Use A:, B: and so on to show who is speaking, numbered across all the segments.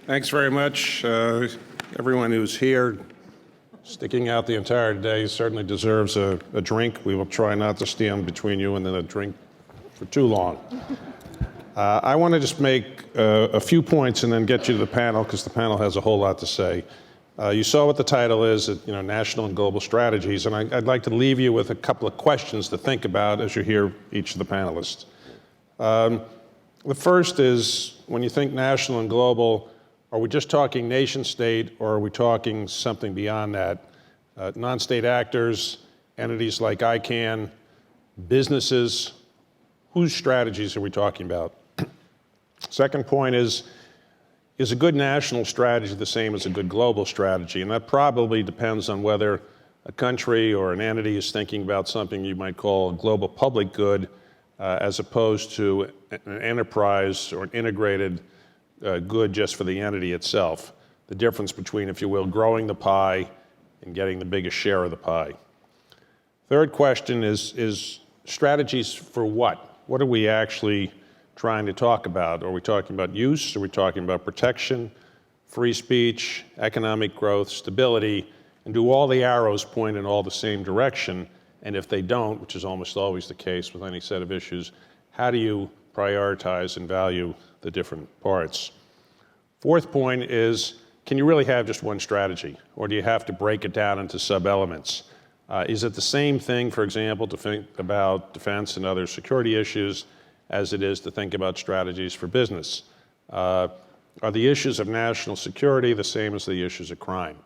A: Thanks very much. Everyone who's here, sticking out the entire day, certainly deserves a drink. We will try not to stand between you and then a drink for too long. I want to just make a few points and then get you to the panel, because the panel has a whole lot to say. You saw what the title is, National and Global Strategies, and I'd like to leave you with a couple of questions to think about as you hear each of the panelists. The first is, when you think national and global, are we just talking nation state, or are we talking something beyond that? Non-state actors, entities like ICANN, businesses, whose strategies are we talking about? Second point is a good national strategy the same as a good global strategy? And that probably depends on whether a country or an entity is thinking about something you might call a global public good, as opposed to an enterprise or an integrated good just for the entity itself. The difference between, if you will, growing the pie and getting the biggest share of the pie. Third question is strategies for what? What are we actually trying to talk about? Are we talking about use? Are we talking about protection, free speech, economic growth, stability? And do all the arrows point in all the same direction? And if they don't, which is almost always the case with any set of issues, how do you prioritize and value the different parts? Fourth point is, can you really have just one strategy? Or do you have to break it down into sub-elements? Is it the same thing, for example, to think about defense and other security issues as it is to think about strategies for business? Are the issues of national security the same as the issues of crime?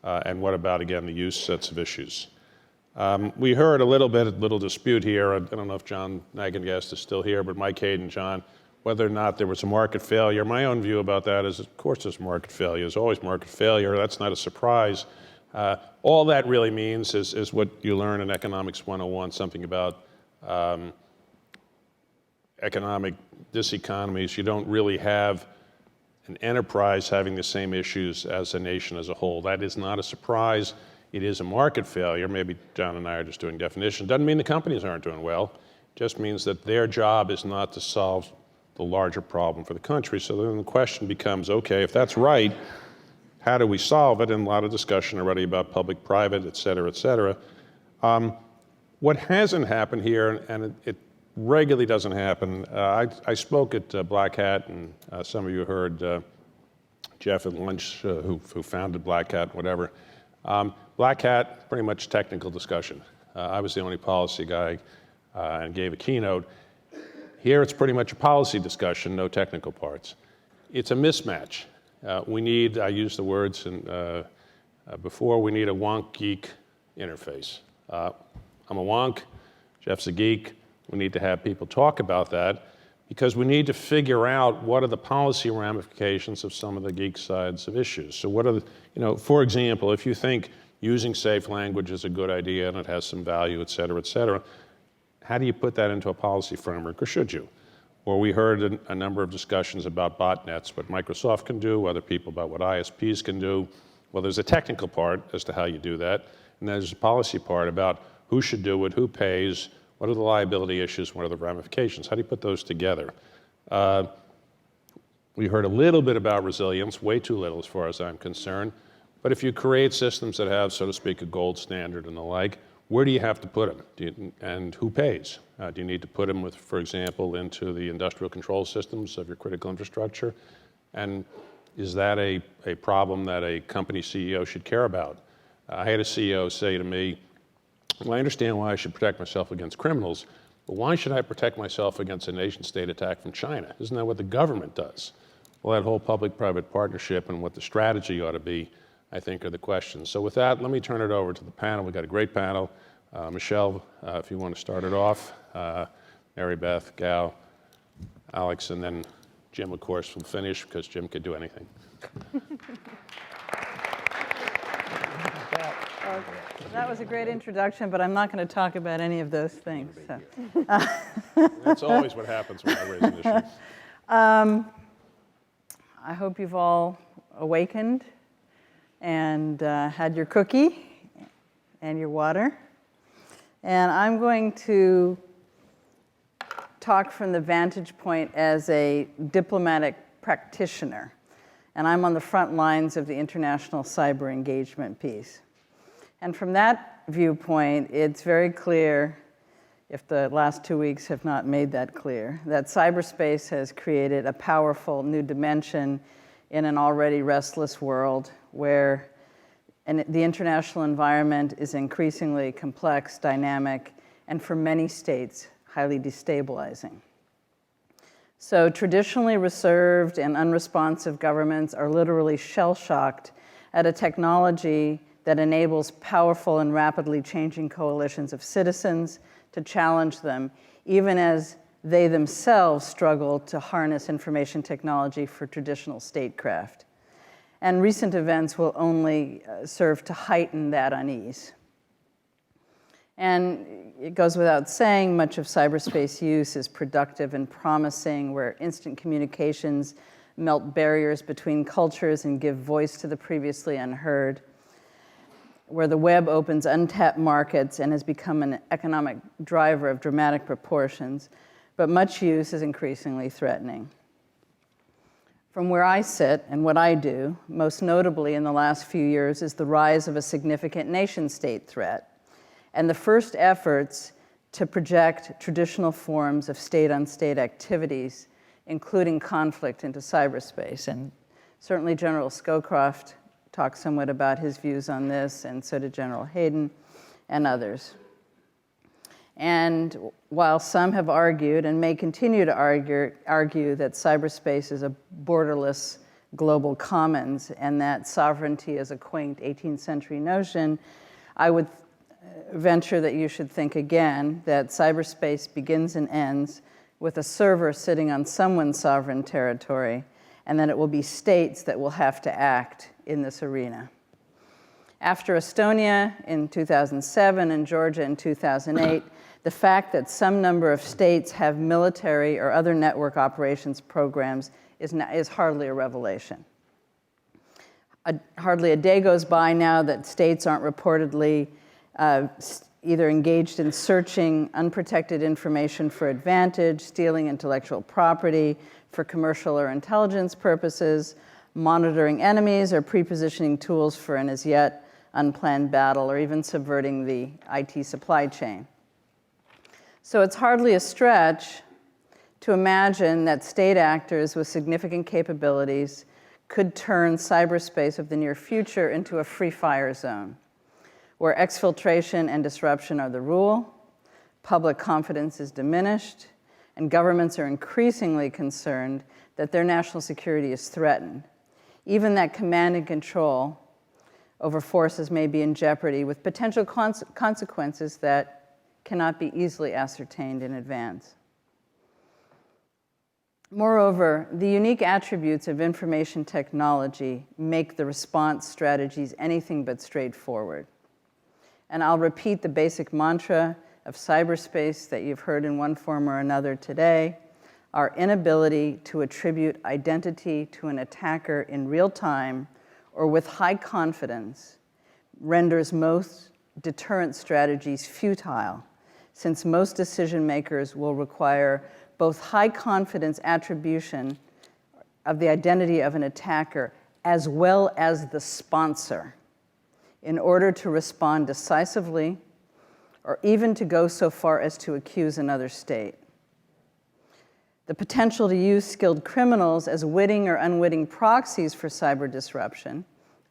A: And what about, again, the use sets of issues? We heard a little dispute here. I don't know if John Nagengast is still here, but Mike Hayden, John, whether or not there was a market failure. My own view about that is, of course, there's market failure. There's always market failure. That's not a surprise. All that really means is what you learn in Economics 101, something about economic diseconomies. You don't really have an enterprise having the same issues as a nation as a whole. That is not a surprise. It is a market failure. Maybe John and I are just doing definition. Doesn't mean the companies aren't doing well. Just means that their job is not to solve the larger problem for the country. So then the question becomes, okay, if that's right, how do we solve it? And a lot of discussion already about public-private, et cetera, et cetera. What hasn't happened here, and it regularly doesn't happen, I spoke at Black Hat, and some of you heard Jeff at lunch, who founded Black Hat, whatever. Black Hat, pretty much technical discussion. I was the only policy guy and gave a keynote. Here it's pretty much a policy discussion, no technical parts. It's a mismatch. I used the words before, we need a wonk-geek interface. I'm a wonk, Jeff's a geek. We need to have people talk about that, because we need to figure out what are the policy ramifications of some of the geek sides of issues. So what are the, for example, if you think using safe language is a good idea and it has some value, et cetera, how do you put that into a policy framework, or should you? Or we heard a number of discussions about botnets, what Microsoft can do, other people about what ISPs can do. Well, there's a technical part as to how you do that, and there's a policy part about who should do it, who pays, what are the liability issues, what are the ramifications? How do you put those together? We heard a little bit about resilience, way too little as far as I'm concerned. But if you create systems that have, so to speak, a gold standard and the like, where do you have to put them? And who pays? Do you need to put them, for example, into the industrial control systems of your critical infrastructure? And is that a problem that a company CEO should care about? I had a CEO say to me, well, I understand why I should protect myself against criminals, but why should I protect myself against a nation-state attack from China? Isn't that what the government does? Well, that whole public-private partnership and what the strategy ought to be, I think, are the questions. So with that, let me turn it over to the panel. We've got a great panel. Michelle, if you want to start it off. Mary Beth, Gal, Alex, and then Jim, of course, will finish, because Jim could do anything.
B: That was a great introduction, but I'm not going to talk about any of those things. So.
A: That's always what happens when I raise an issue.
B: I hope you've all awakened and had your cookie and your water. And I'm going to talk from the vantage point as a diplomatic practitioner. and I'm on the front lines of the international cyber engagement piece. And from that viewpoint, it's very clear, if the last 2 weeks have not made that clear, that cyberspace has created a powerful new dimension in an already restless world where the international environment is increasingly complex, dynamic, and for many states, highly destabilizing. So traditionally reserved and unresponsive governments are literally shell-shocked at a technology that enables powerful and rapidly changing coalitions of citizens to challenge them, even as they themselves struggle to harness information technology for traditional statecraft. And recent events will only serve to heighten that unease. And it goes without saying, much of cyberspace use is productive and promising, where instant communications melt barriers between cultures and give voice to the previously unheard, where the web opens untapped markets and has become an economic driver of dramatic proportions, but much use is increasingly threatening. From where I sit and what I do, most notably in the last few years, is the rise of a significant nation-state threat and the first efforts to project traditional forms of state-on-state activities, including conflict, into cyberspace. And certainly General Scowcroft talked somewhat about his views on this, and so did General Hayden and others. And while some have argued, and may continue to argue that cyberspace is a borderless global commons and that sovereignty is a quaint 18th century notion, I would venture that you should think again that cyberspace begins and ends with a server sitting on someone's sovereign territory, and that it will be states that will have to act in this arena. After Estonia in 2007 and Georgia in 2008, the fact that some number of states have military or other network operations programs is hardly a revelation. Hardly a day goes by now that states aren't reportedly either engaged in searching unprotected information for advantage, stealing intellectual property for commercial or intelligence purposes, monitoring enemies, or pre-positioning tools for an as yet unplanned battle, or even subverting the IT supply chain. So it's hardly a stretch to imagine that state actors with significant capabilities could turn cyberspace of the near future into a free fire zone, where exfiltration and disruption are the rule, public confidence is diminished, and governments are increasingly concerned that their national security is threatened. Even that command and control over forces may be in jeopardy, with potential consequences that cannot be easily ascertained in advance. Moreover, the unique attributes of information technology make the response strategies anything but straightforward. And I'll repeat the basic mantra of cyberspace that you've heard in one form or another today: our inability to attribute identity to an attacker in real time or with high confidence renders most deterrent strategies futile, since most decision makers will require both high confidence attribution of the identity of an attacker as well as the sponsor in order to respond decisively or even to go so far as to accuse another state. The potential to use skilled criminals as witting or unwitting proxies for cyber disruption,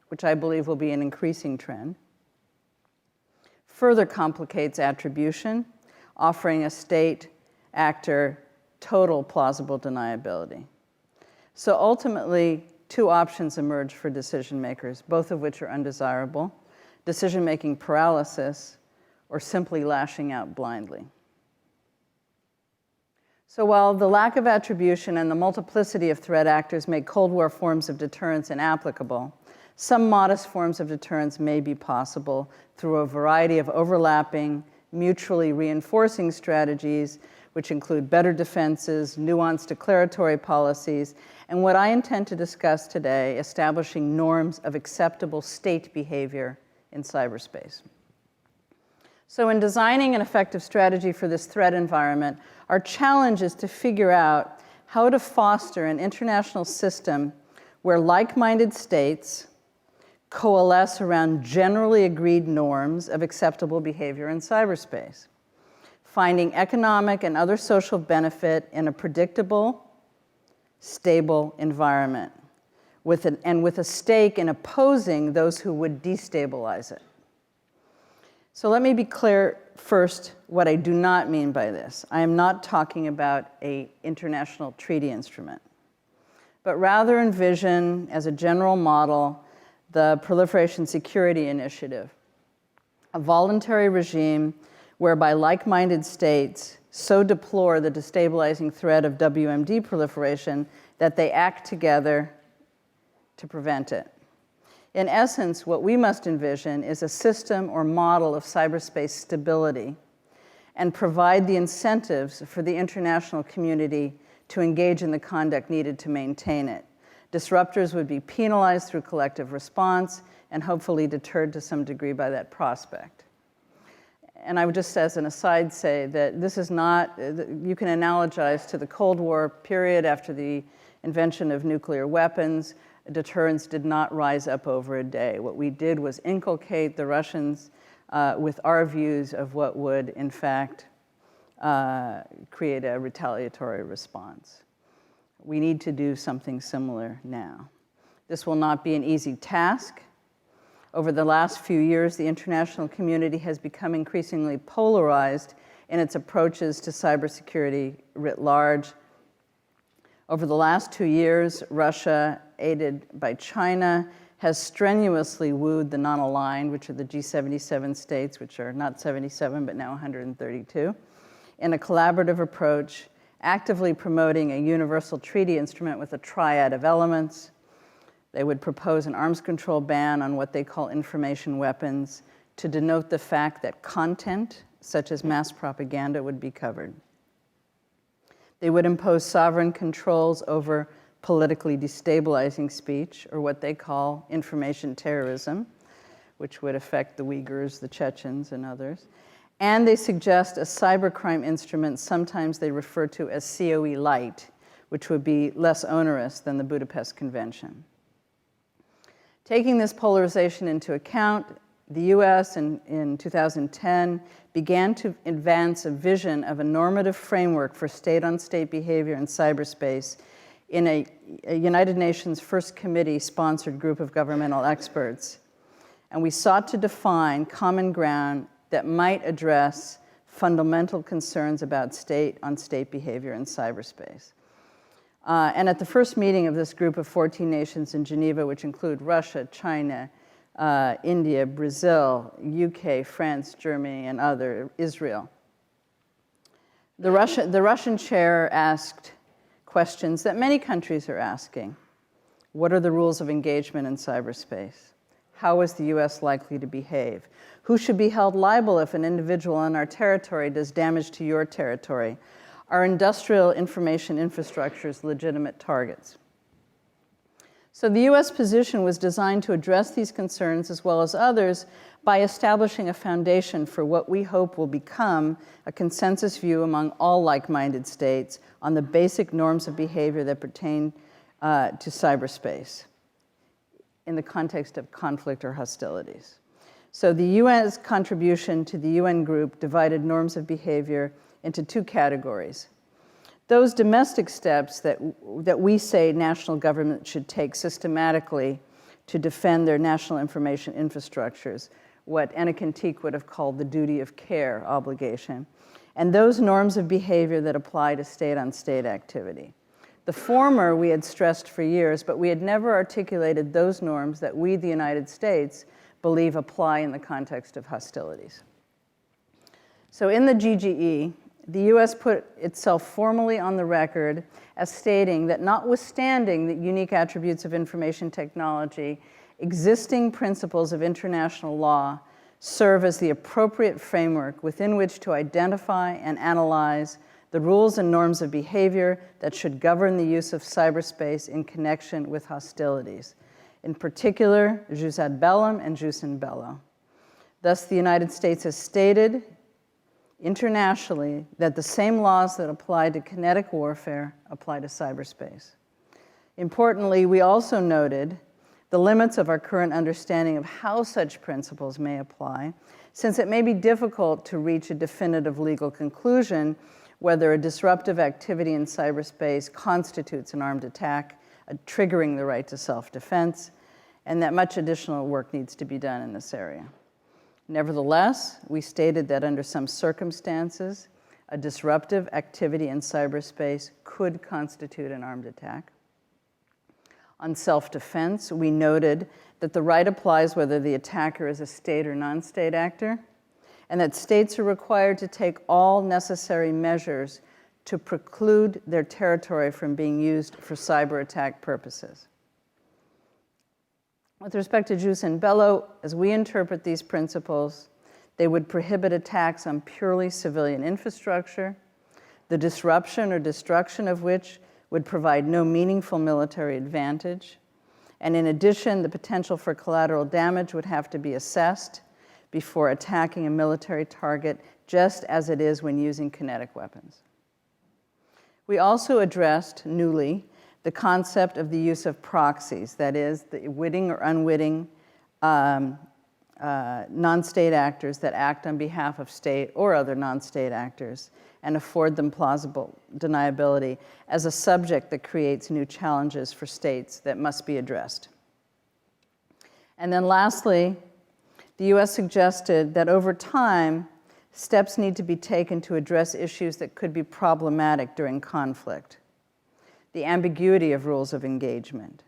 B: which I believe will be an increasing trend, further complicates attribution, offering a state actor total plausible deniability. So ultimately, two options emerge for decision makers, both of which are undesirable: decision-making paralysis or simply lashing out blindly. So while the lack of attribution and the multiplicity of threat actors make Cold War forms of deterrence inapplicable, some modest forms of deterrence may be possible through a variety of overlapping, mutually reinforcing strategies, which include better defenses, nuanced declaratory policies, and what I intend to discuss today, establishing norms of acceptable state behavior in cyberspace. So in designing an effective strategy for this threat environment, our challenge is to figure out how to foster an international system where like-minded states coalesce around generally agreed norms of acceptable behavior in cyberspace, finding economic and other social benefit in a predictable, stable environment, with a stake in opposing those who would destabilize it. So let me be clear first what I do not mean by this. I am not talking about an international treaty instrument, but rather envision as a general model the Proliferation Security Initiative, a voluntary regime whereby like-minded states so deplore the destabilizing threat of WMD proliferation that they act together to prevent it. In essence, what we must envision is a system or model of cyberspace stability and provide the incentives for the international community to engage in the conduct needed to maintain it. Disruptors would be penalized through collective response and hopefully deterred to some degree by that prospect. And I would just, as an aside, say that this is not, you can analogize to the Cold War period after the invention of nuclear weapons. Deterrence did not rise up over a day. What we did was inculcate the Russians with our views of what would, in fact, create a retaliatory response. We need to do something similar now. This will not be an easy task. Over the last few years, the international community has become increasingly polarized in its approaches to cybersecurity writ large. Over the last 2 years, Russia, aided by China, has strenuously wooed the non-aligned, which are the G77 states, which are not 77, but now 132, in a collaborative approach, actively promoting a universal treaty instrument with a triad of elements. They would propose an arms control ban on what they call information weapons to denote the fact that content, such as mass propaganda, would be covered. They would impose sovereign controls over politically destabilizing speech, or what they call information terrorism, which would affect the Uyghurs, the Chechens, and others. And they suggest a cybercrime instrument, sometimes they refer to as COE Light, which would be less onerous than the Budapest Convention. Taking this polarization into account, the US in 2010 began to advance a vision of a normative framework for state-on-state behavior in cyberspace in a United Nations First Committee-sponsored group of governmental experts. And we sought to define common ground that might address fundamental concerns about state-on-state behavior in cyberspace. And at the first meeting of this group of 14 nations in Geneva, which include Russia, China, India, Brazil, UK, France, Germany, and Israel, the Russian chair asked questions that many countries are asking. What are the rules of engagement in cyberspace? How is the US likely to behave? Who should be held liable if an individual on our territory does damage to your territory? Are industrial information infrastructures legitimate targets? So the US position was designed to address these concerns as well as others by establishing a foundation for what we hope will become a consensus view among all like-minded states on the basic norms of behavior that pertain to cyberspace in the context of conflict or hostilities. So the UN's contribution to the UN group divided norms of behavior into two categories. Those domestic steps that we say national governments should take systematically to defend their national information infrastructures, what Anna Kentique would have called the duty of care obligation, and those norms of behavior that apply to state-on-state activity. The former we had stressed for years, but we had never articulated those norms that we, the United States, believe apply in the context of hostilities. So in the GGE, the US put itself formally on the record as stating that notwithstanding the unique attributes of information technology, existing principles of international law serve as the appropriate framework within which to identify and analyze the rules and norms of behavior that should govern the use of cyberspace in connection with hostilities. In particular, jus ad bellum and jus in bello. Thus, the United States has stated internationally that the same laws that apply to kinetic warfare apply to cyberspace. Importantly, we also noted the limits of our current understanding of how such principles may apply, since it may be difficult to reach a definitive legal conclusion whether a disruptive activity in cyberspace constitutes an armed attack, triggering the right to self-defense, and that much additional work needs to be done in this area. Nevertheless, we stated that under some circumstances, a disruptive activity in cyberspace could constitute an armed attack. On self-defense, we noted that the right applies whether the attacker is a state or non-state actor, and that states are required to take all necessary measures to preclude their territory from being used for cyber attack purposes. With respect to jus in bello, as we interpret these principles, they would prohibit attacks on purely civilian infrastructure, the disruption or destruction of which would provide no meaningful military advantage. And in addition, the potential for collateral damage would have to be assessed before attacking a military target, just as it is when using kinetic weapons. We also addressed, newly, the concept of the use of proxies, that is, the witting or unwitting non-state actors that act on behalf of state or other non-state actors and afford them plausible deniability as a subject that creates new challenges for states that must be addressed. And then lastly, the US suggested that over time, steps need to be taken to address issues that could be problematic during conflict. The ambiguity of rules of engagement,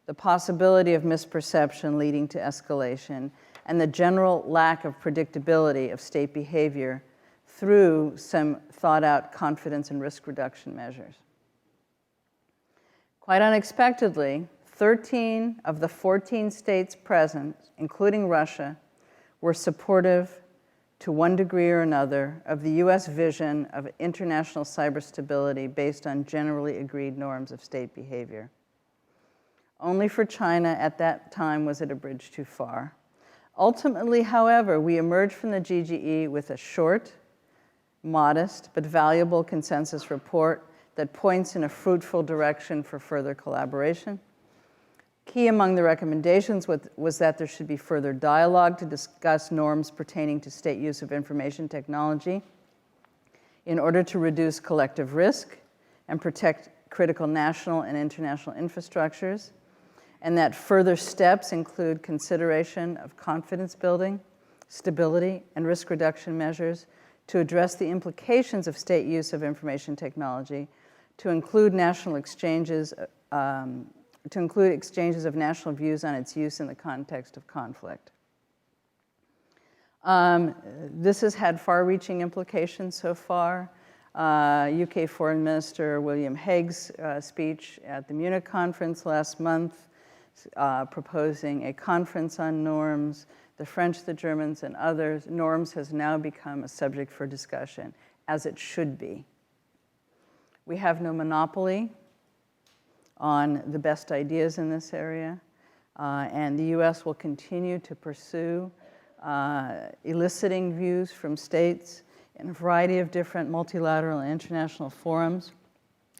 B: the possibility of misperception leading to escalation, and the general lack of predictability of state behavior through some thought-out confidence and risk reduction measures. Quite unexpectedly, 13 of the 14 states present, including Russia, were supportive to one degree or another of the US vision of international cyber stability based on generally agreed norms of state behavior. Only for China at that time was it a bridge too far. Ultimately, however, we emerged from the GGE with a short, modest, but valuable consensus report that points in a fruitful direction for further collaboration. Key among the recommendations was that there should be further dialogue to discuss norms pertaining to state use of information technology in order to reduce collective risk and protect critical national and international infrastructures, and that further steps include consideration of confidence building, stability, and risk reduction measures to address the implications of state use of information technology, to include exchanges of national views on its use in the context of conflict. This has had far-reaching implications so far. UK Foreign Minister William Hague's speech at the Munich conference last month, proposing a conference on norms. The French, the Germans, and others, norms has now become a subject for discussion, as it should be. We have no monopoly on the best ideas in this area, and the US will continue to pursue eliciting views from states in a variety of different multilateral and international forums.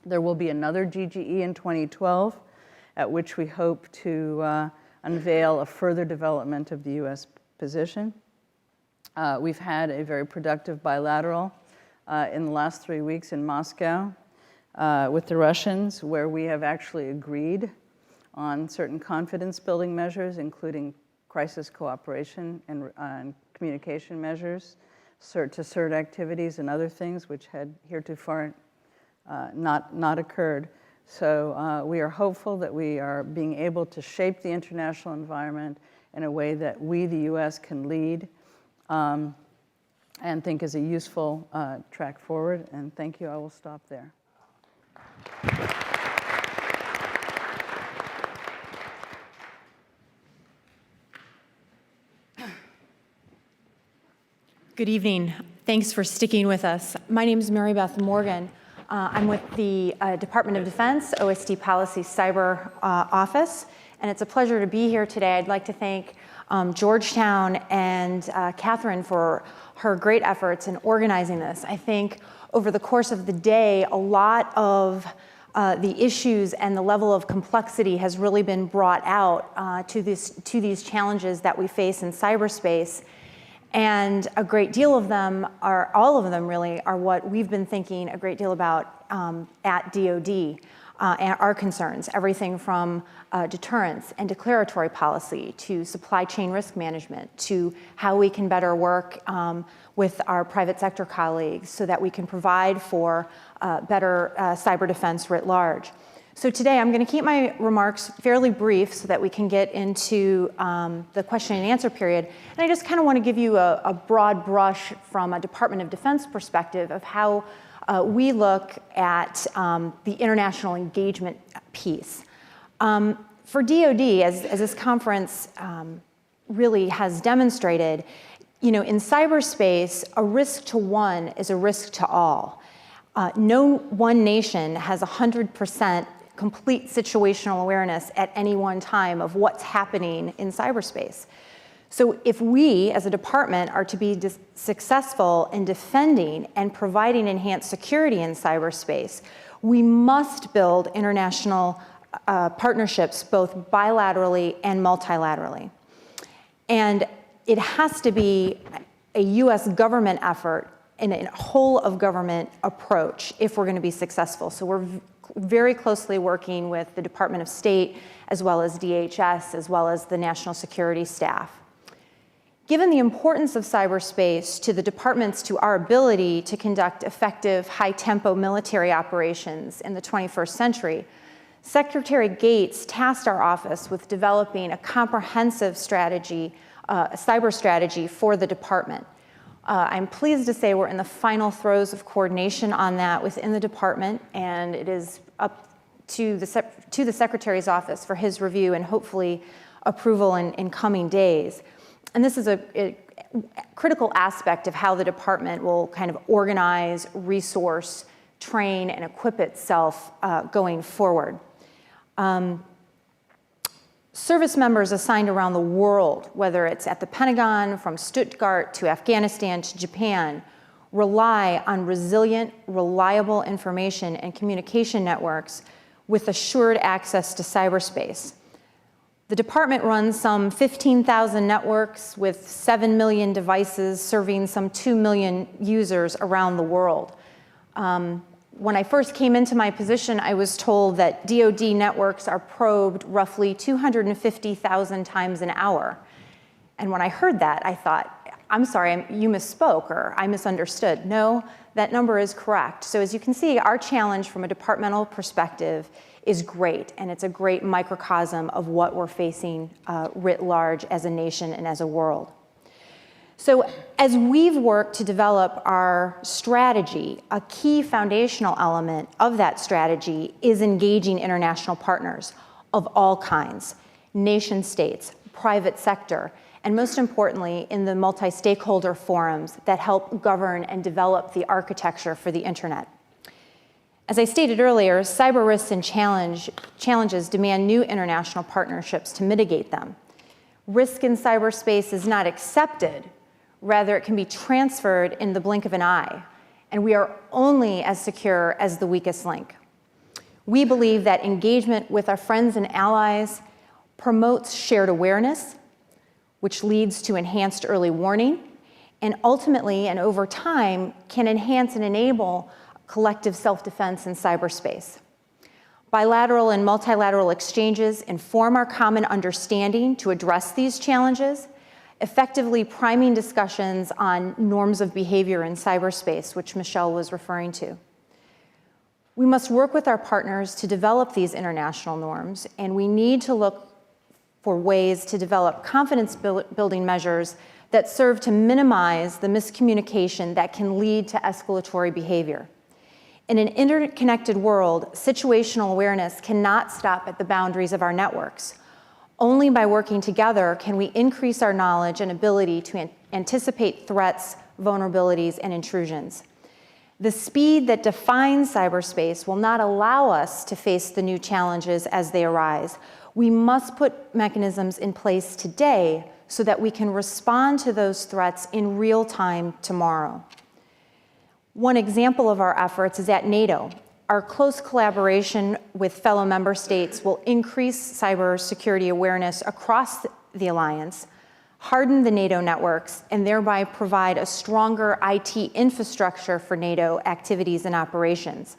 B: There will be another GGE in 2012, at which we hope to unveil a further development of the US position. We've had a very productive bilateral in the last 3 weeks in Moscow with the Russians, where we have actually agreed on certain confidence building measures, including crisis cooperation and communication measures, CERT-to-CERT activities and other things which had heretofore not occurred. So we are hopeful that we are being able to shape the international environment in a way that we, the US, can lead and think is a useful track forward. And thank you. I will stop there.
C: Good evening. Thanks for sticking with us. My name is Mary Beth Morgan. I'm with the Department of Defense, OSD Policy Cyber Office, and it's a pleasure to be here today. I'd like to thank Georgetown and Catherine for her great efforts in organizing this. I think over the course of the day, a lot of the issues and the level of complexity has really been brought out to these challenges that we face in cyberspace. And a great deal of them are, all of them really, are what we've been thinking a great deal about at DoD. And our concerns, everything from deterrence and declaratory policy to supply chain risk management to how we can better work with our private sector colleagues so that we can provide for better cyber defense writ large. So today I'm going to keep my remarks fairly brief so that we can get into the question and answer period. And I just kind of want to give you a broad brush from a Department of Defense perspective of how we look at the international engagement piece. For DoD, as this conference really has demonstrated, in cyberspace, a risk to one is a risk to all. No one nation has 100% complete situational awareness at any one time of what's happening in cyberspace. So if we, as a department, are to be successful in defending and providing enhanced security in cyberspace, we must build international partnerships both bilaterally and multilaterally. And it has to be a US government effort and a whole of government approach if we're going to be successful. So we're very closely working with the Department of State, as well as DHS, as well as the national security staff. Given the importance of cyberspace to the departments, to our ability to conduct effective, high-tempo military operations in the 21st century, Secretary Gates tasked our office with developing a comprehensive strategy, a cyber strategy for the department. I'm pleased to say we're in the final throes of coordination on that within the department, and it is up to the Secretary's office for his review and hopefully approval in coming days. And this is a critical aspect of how the department will kind of organize, resource, train, and equip itself going forward. Service members assigned around the world, whether it's at the Pentagon, from Stuttgart to Afghanistan to Japan, rely on resilient, reliable information and communication networks with assured access to cyberspace. The department runs some 15,000 networks with 7 million devices serving some 2 million users around the world. When I first came into my position, I was told that DoD networks are probed roughly 250,000 times an hour. And when I heard that, I thought, I'm sorry, you misspoke or I misunderstood. No, that number is correct. So as you can see, our challenge from a departmental perspective is great, and it's a great microcosm of what we're facing writ large as a nation and as a world. So as we've worked to develop our strategy, a key foundational element of that strategy is engaging international partners of all kinds, nation states, private sector, and most importantly, in the multi-stakeholder forums that help govern and develop the architecture for the internet. As I stated earlier, cyber risks and challenges demand new international partnerships to mitigate them. Risk in cyberspace is not accepted. Rather, it can be transferred in the blink of an eye, and we are only as secure as the weakest link. We believe that engagement with our friends and allies promotes shared awareness, which leads to enhanced early warning, and ultimately and over time can enhance and enable collective self-defense in cyberspace. Bilateral and multilateral exchanges inform our common understanding to address these challenges, effectively priming discussions on norms of behavior in cyberspace, which Michelle was referring to. We must work with our partners to develop these international norms, and we need to look for ways to develop confidence-building measures that serve to minimize the miscommunication that can lead to escalatory behavior. In an interconnected world, situational awareness cannot stop at the boundaries of our networks. Only by working together can we increase our knowledge and ability to anticipate threats, vulnerabilities, and intrusions. The speed that defines cyberspace will not allow us to face the new challenges as they arise. We must put mechanisms in place today so that we can respond to those threats in real time tomorrow. One example of our efforts is at NATO. Our close collaboration with fellow member states will increase cybersecurity awareness across the alliance, harden the NATO networks, and thereby provide a stronger IT infrastructure for NATO activities and operations.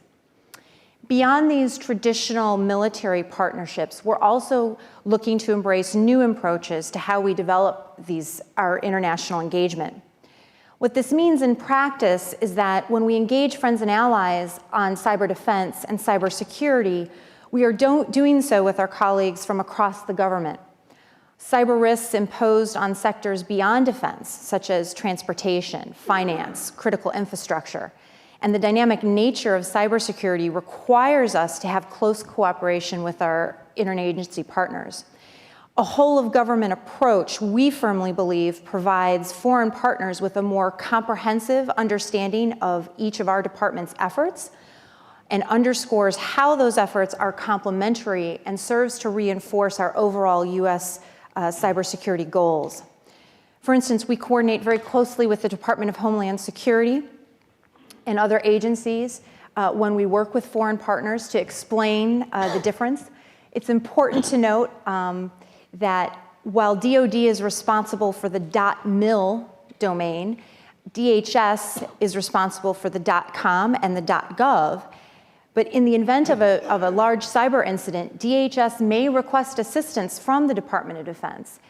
C: Beyond these traditional military partnerships, we're also looking to embrace new approaches to how we develop our international engagement. What this means in practice is that when we engage friends and allies on cyber defense and cybersecurity, we are doing so with our colleagues from across the government. Cyber risks imposed on sectors beyond defense, such as transportation, finance, critical infrastructure, and the dynamic nature of cybersecurity requires us to have close cooperation with our interagency partners. A whole-of-government approach, we firmly believe, provides foreign partners with a more comprehensive understanding of each of our department's efforts and underscores how those efforts are complementary and serves to reinforce our overall U.S. Cybersecurity goals. For instance, we coordinate very closely with the Department of Homeland Security and other agencies when we work with foreign partners to explain the difference. It's important to note that while DoD is responsible for the .mil domain, DHS is responsible for the .com and the .gov. But in the event of a large cyber incident, DHS may request assistance from the Department of Defense.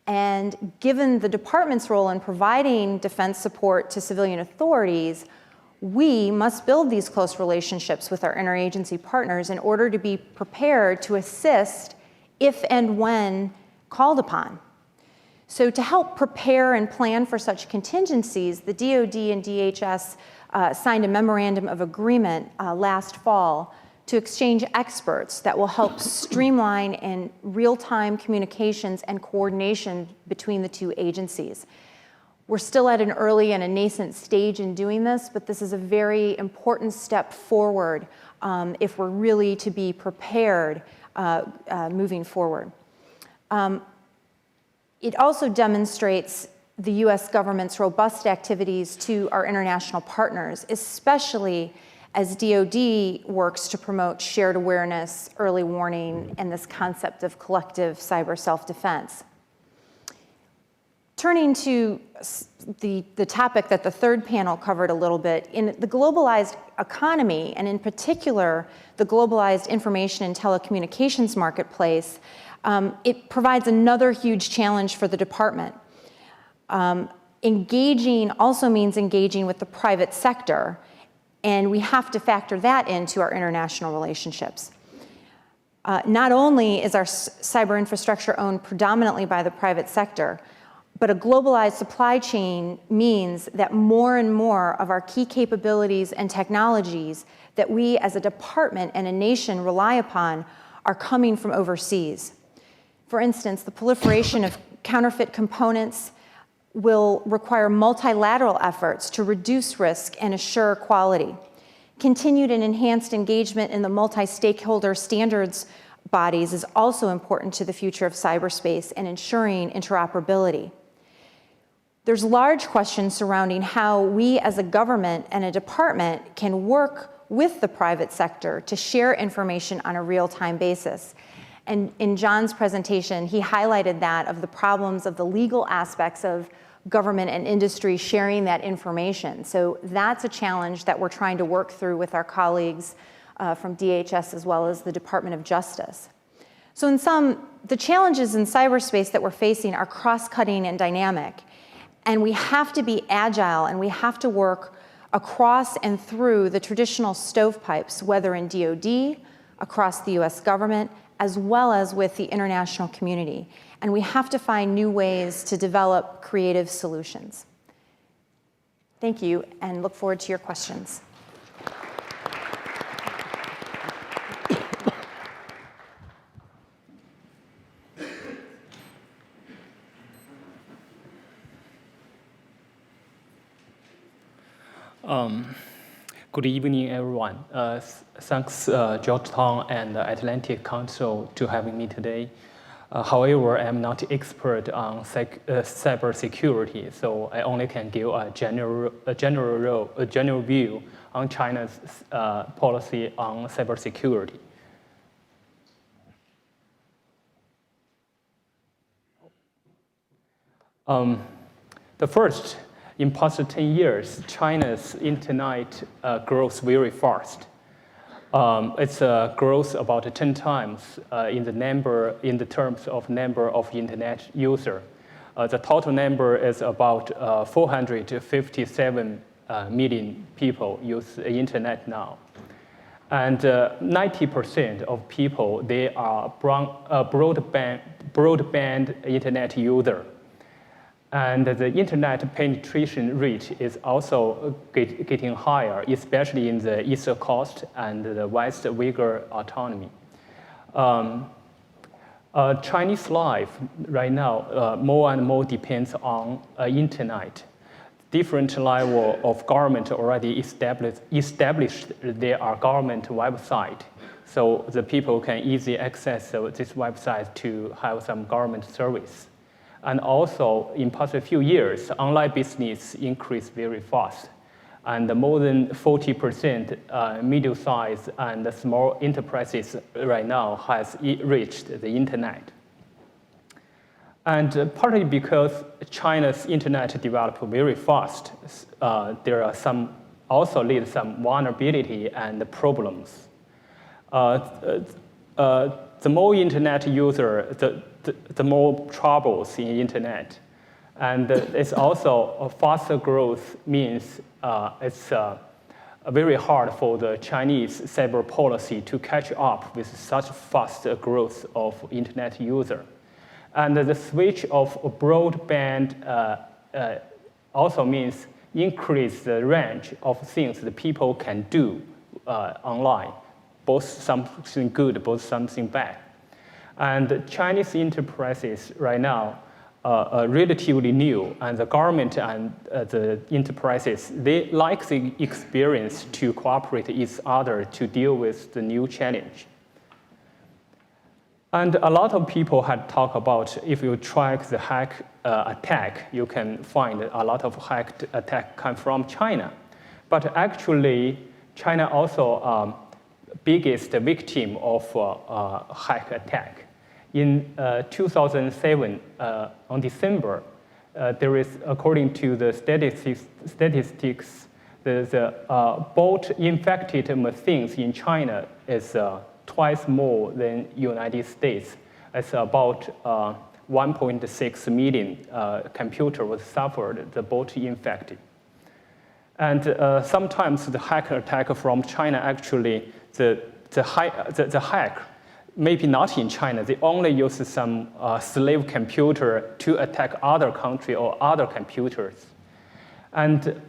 C: And given the department's role in providing defense support to civilian authorities, we must build these close relationships with our interagency partners in order to be prepared to assist if and when called upon. So to help prepare and plan for such contingencies, the DoD and DHS signed a memorandum of agreement last fall to exchange experts that will help streamline and real-time communications and coordination between the two agencies. We're still at an early and a nascent stage in doing this, but this is a very important step forward if we're really to be prepared moving forward. It also demonstrates the U.S. government's robust activities to our international partners, especially as DoD works to promote shared awareness, early warning, and this concept of collective cyber self-defense. Turning to the topic that the third panel covered a little bit, in the globalized economy, and in particular, the globalized information and telecommunications marketplace, it provides another huge challenge for the department. Engaging also means engaging with the private sector, and we have to factor that into our international relationships. Not only is our cyber infrastructure owned predominantly by the private sector, but a globalized supply chain means that more and more of our key capabilities and technologies that we as a department and a nation rely upon are coming from overseas. For instance, the proliferation of counterfeit components will require multilateral efforts to reduce risk and assure quality. Continued and enhanced engagement in the multi-stakeholder standards bodies is also important to the future of cyberspace and ensuring interoperability. There's large questions surrounding how we as a government and a department can work with the private sector to share information on a real-time basis. And in John's presentation, he highlighted that of the problems of the legal aspects of government and industry sharing that information. So that's a challenge that we're trying to work through with our colleagues from DHS as well as the Department of Justice. So in sum, the challenges in cyberspace that we're facing are cross-cutting and dynamic. And we have to be agile and we have to work across and through the traditional stovepipes, whether in DoD, across the US government, as well as with the international community. And we have to find new ways to develop creative solutions. Thank you, and look forward to your questions.
D: Good evening, everyone. Thanks, Georgetown and the Atlantic Council to having me today. However, I'm not expert on cybersecurity, so I only can give a general view on China's policy on cybersecurity. The first, in past 10 years, China's internet grows very fast. It's grows about 10 times in the terms of number of internet user. The total number is about 457 million people use the internet now. And 90% of people, they are broadband internet user. And the internet penetration rate is also getting higher, especially in the East Coast and the West Uyghur Autonomy. Chinese life right now more and more depends on internet. Different level of government already established their government website, so the people can easily access this website to have some government service. And also, in past few years, online business increased very fast. And more than 40% middle-sized and small enterprises right now has reached the internet. And partly because China's internet developed very fast, there are some vulnerability and problems. The more internet user, the more troubles in internet. And it's also a faster growth means it's very hard for the Chinese cyber policy to catch up with such fast growth of internet user. And the switch of broadband also means increase the range of things that people can do online, both something good, both something bad. And Chinese enterprises right now are relatively new, and the government and the enterprises, they like the experience to cooperate with each other to deal with the new challenge. And a lot of people had talked about if you track the hack attack, you can find a lot of hacked attack come from China. But actually, China also biggest victim of hack attack. In 2007, on December, there is, according to the statistics, the bot infected machines in China is twice more than United States. It's about 1.6 million computer was suffered the bot infected. And sometimes the hack attack from China actually the hack maybe not in China. They only use some slave computer to attack other country or other computers. And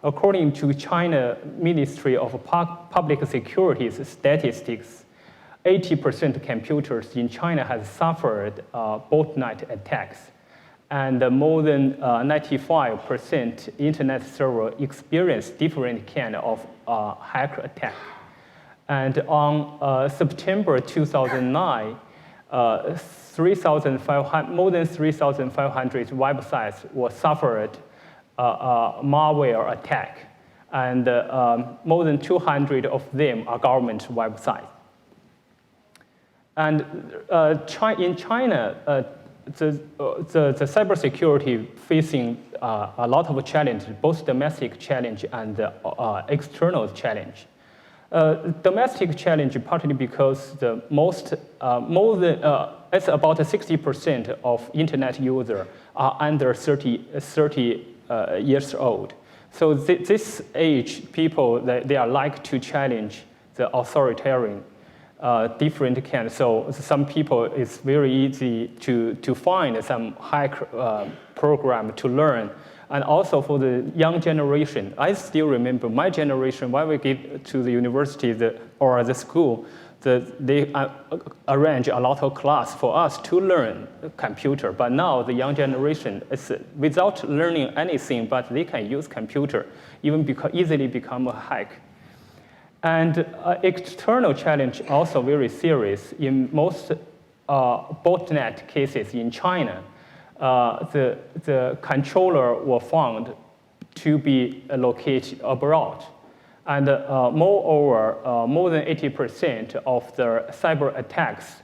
D: according to China Ministry of Public Security's statistics, 80% of computers in China has suffered botnet attacks. And more than 95% internet server experience different kind of hack attack. And on September 2009, more than 3,500 websites were suffered malware attack, and more than 200 of them are government websites. And in China, the cybersecurity facing a lot of challenges, both domestic challenge and external challenge. Domestic challenge partly because the it's about 60% of internet users are under 30 years old. So this age people, they are like to challenge the authoritarian different kind. So some people, it's very easy to find some hack program to learn. And also for the young generation, I still remember my generation, when we get to the university or the school, they arrange a lot of class for us to learn computer. But now the young generation is without learning anything, but they can use computer, even easily become a hack. And external challenge also very serious. In most botnet cases in China, the controller were found to be located abroad. And moreover, more than 80% of the cyber attacks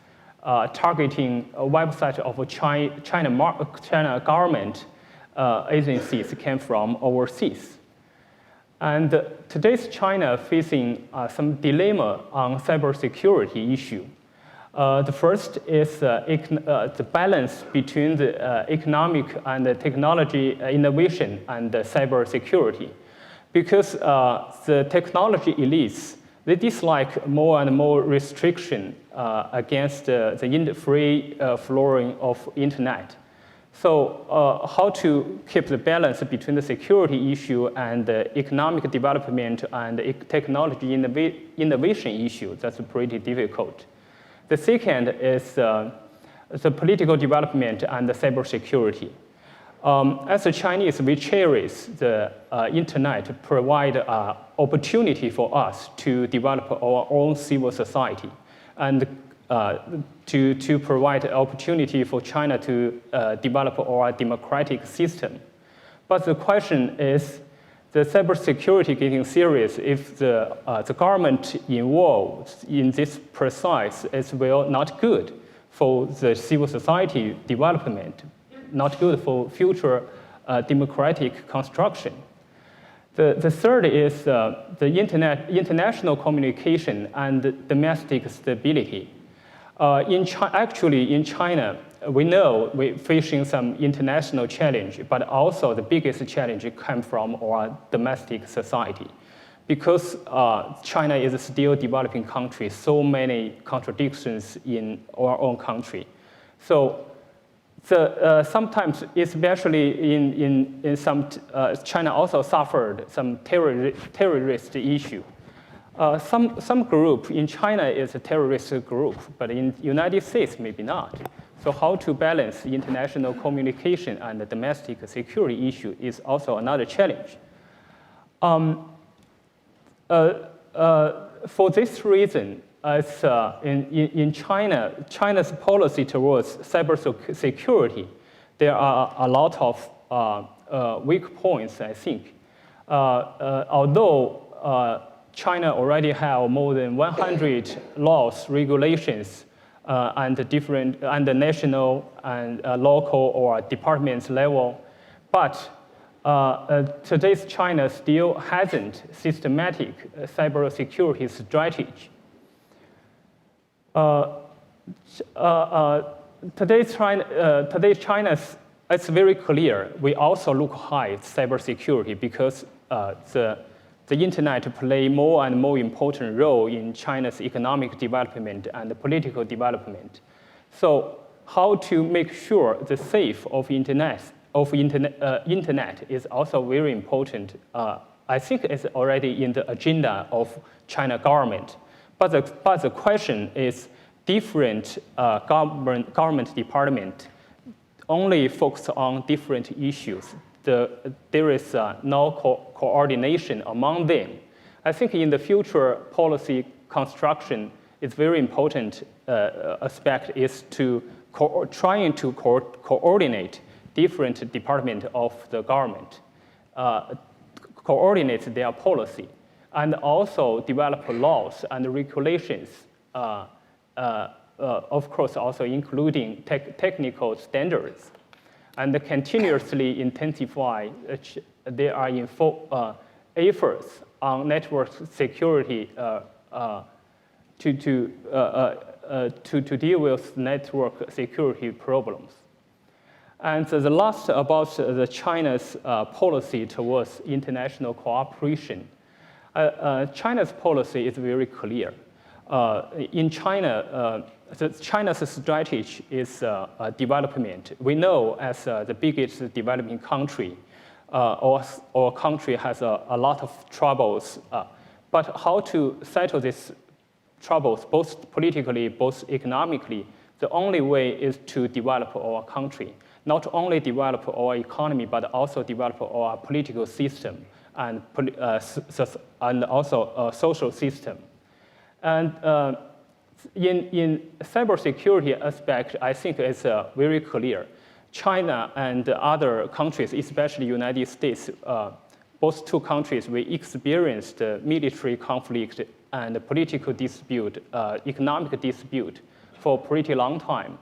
D: targeting a website of China government agencies came from overseas. And today's China facing some dilemma on cybersecurity issue. The first is the balance between the economic and the technology innovation and the cybersecurity. Because the technology elites, they dislike more and more restriction against the free flowing of internet. So how to keep the balance between the security issue and the economic development and the technology innovation issue, that's pretty difficult. The second is the political development and the cybersecurity. As a Chinese, we cherish the internet to provide opportunity for us to develop our own civil society and to provide opportunity for China to develop our democratic system. But the question is, the cybersecurity getting serious if the government involved in this process is well not good for the civil society development, not good for future democratic construction. The third is the international communication and domestic stability. Actually, in China, we know we're facing some international challenge, but also the biggest challenge comes from our domestic society. Because China is still a developing country, so many contradictions in our own country. So sometimes, especially in some, China also suffered some terrorist issue. Some group in China is a terrorist group, but in the United States, maybe not. So how to balance international communication and the domestic security issue is also another challenge. For this reason, as in China, China's policy towards cybersecurity, there are a lot of weak points, I think. Although China already have more than 100 laws, regulations, and the national and local or departments level, but today's China still hasn't systematic cybersecurity strategy. Today's China, it's very clear. We also look high at cybersecurity because the internet play more and more important role in China's economic development and the political development. So how to make sure the safe of internet is also very important. I think it's already in the agenda of China government. But the question is, different government department only focus on different issues. There is no coordination among them. I think in the future policy construction, it's very important aspect is to trying to coordinate different departments of the government, coordinate their policy, and also develop laws and regulations, of course also including technical standards, and continuously intensify their efforts on network security to deal with network security problems. And the last about the China's policy towards international cooperation. China's policy is very clear. In China, China's strategy is development. We know as the biggest developing country, our country has a lot of troubles. But how to settle these troubles, both politically, both economically, the only way is to develop our country. Not only develop our economy, but also develop our political system and also a social system. And In cybersecurity aspect, I think it's very clear. China and other countries, especially United States, both two countries, we experienced military conflict and political dispute, economic dispute for a pretty long time.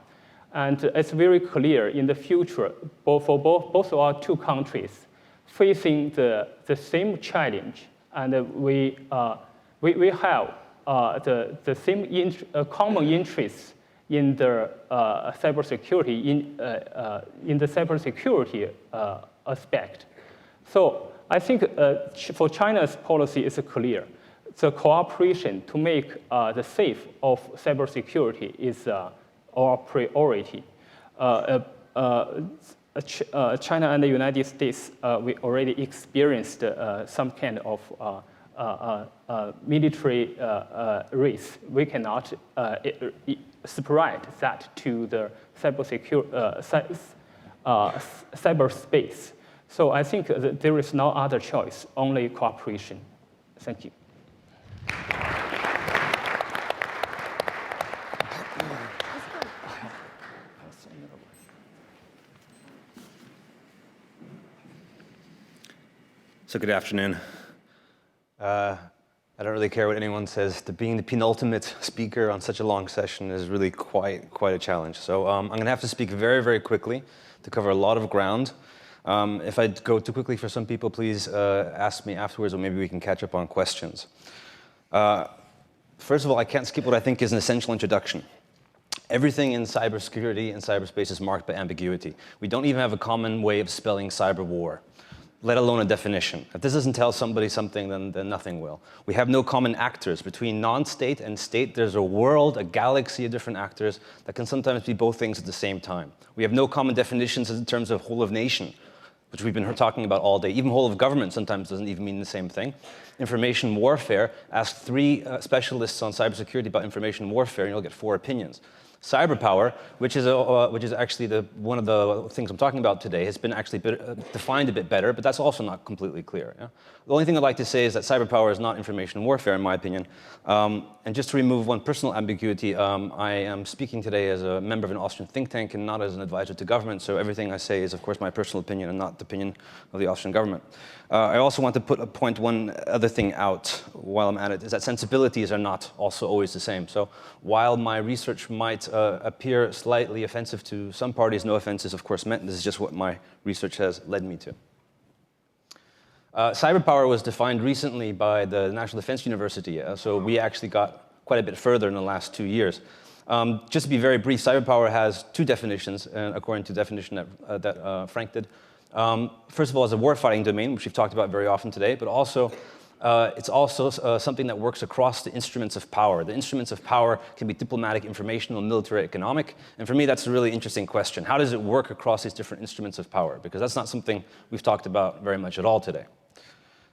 D: And it's very clear in the future, both of our two countries facing the same challenge, and we have the same common interests in the cybersecurity in the cybersecurity aspect. So I think for China's policy is clear. The cooperation to make the safe of cybersecurity is our priority. China and the United States, we already experienced some kind of military race. We cannot spread that to the cyberspace. So I think that there is no other choice, only cooperation. Thank you.
E: So good afternoon. I don't really care what anyone says. Being the penultimate speaker on such a long session is really quite a challenge. So I'm going to have to speak very, very quickly to cover a lot of ground. If I go too quickly for some people, please ask me afterwards, or maybe we can catch up on questions. First of all, I can't skip what I think is an essential introduction. Everything in cybersecurity and cyberspace is marked by ambiguity. We don't even have a common way of spelling cyber war, let alone a definition. If this doesn't tell somebody something, then nothing will. We have no common actors. Between non-state and state, there's a world, a galaxy of different actors that can sometimes be both things at the same time. We have no common definitions in terms of whole of nation, which we've been talking about all day. Even whole of government sometimes doesn't even mean the same thing. Information warfare, ask 3 specialists on cybersecurity about information warfare, and you'll get 4 opinions. Cyber power, which is actually one of the things I'm talking about today, has been actually defined a bit better, but that's also not completely clear. Yeah? The only thing I'd like to say is that cyber power is not information warfare, in my opinion. And just to remove one personal ambiguity, I am speaking today as a member of an Austrian think tank and not as an advisor to government, so everything I say is, of course, my personal opinion and not the opinion of the Austrian government. I also want to point one other thing out while I'm at it, is that sensibilities are not also always the same. So while my research might appear slightly offensive to some parties, no offense is, of course, meant. This is just what my research has led me to. Cyber power was defined recently by the National Defense University, so we actually got quite a bit further in the last 2 years. Just to be very brief, cyber power has 2 definitions, according to the definition that Frank did. First of all, as a warfighting domain, which we've talked about very often today, but also it's also something that works across the instruments of power. The instruments of power can be diplomatic, informational, military, economic. And for me, that's a really interesting question. How does it work across these different instruments of power? Because that's not something we've talked about very much at all today.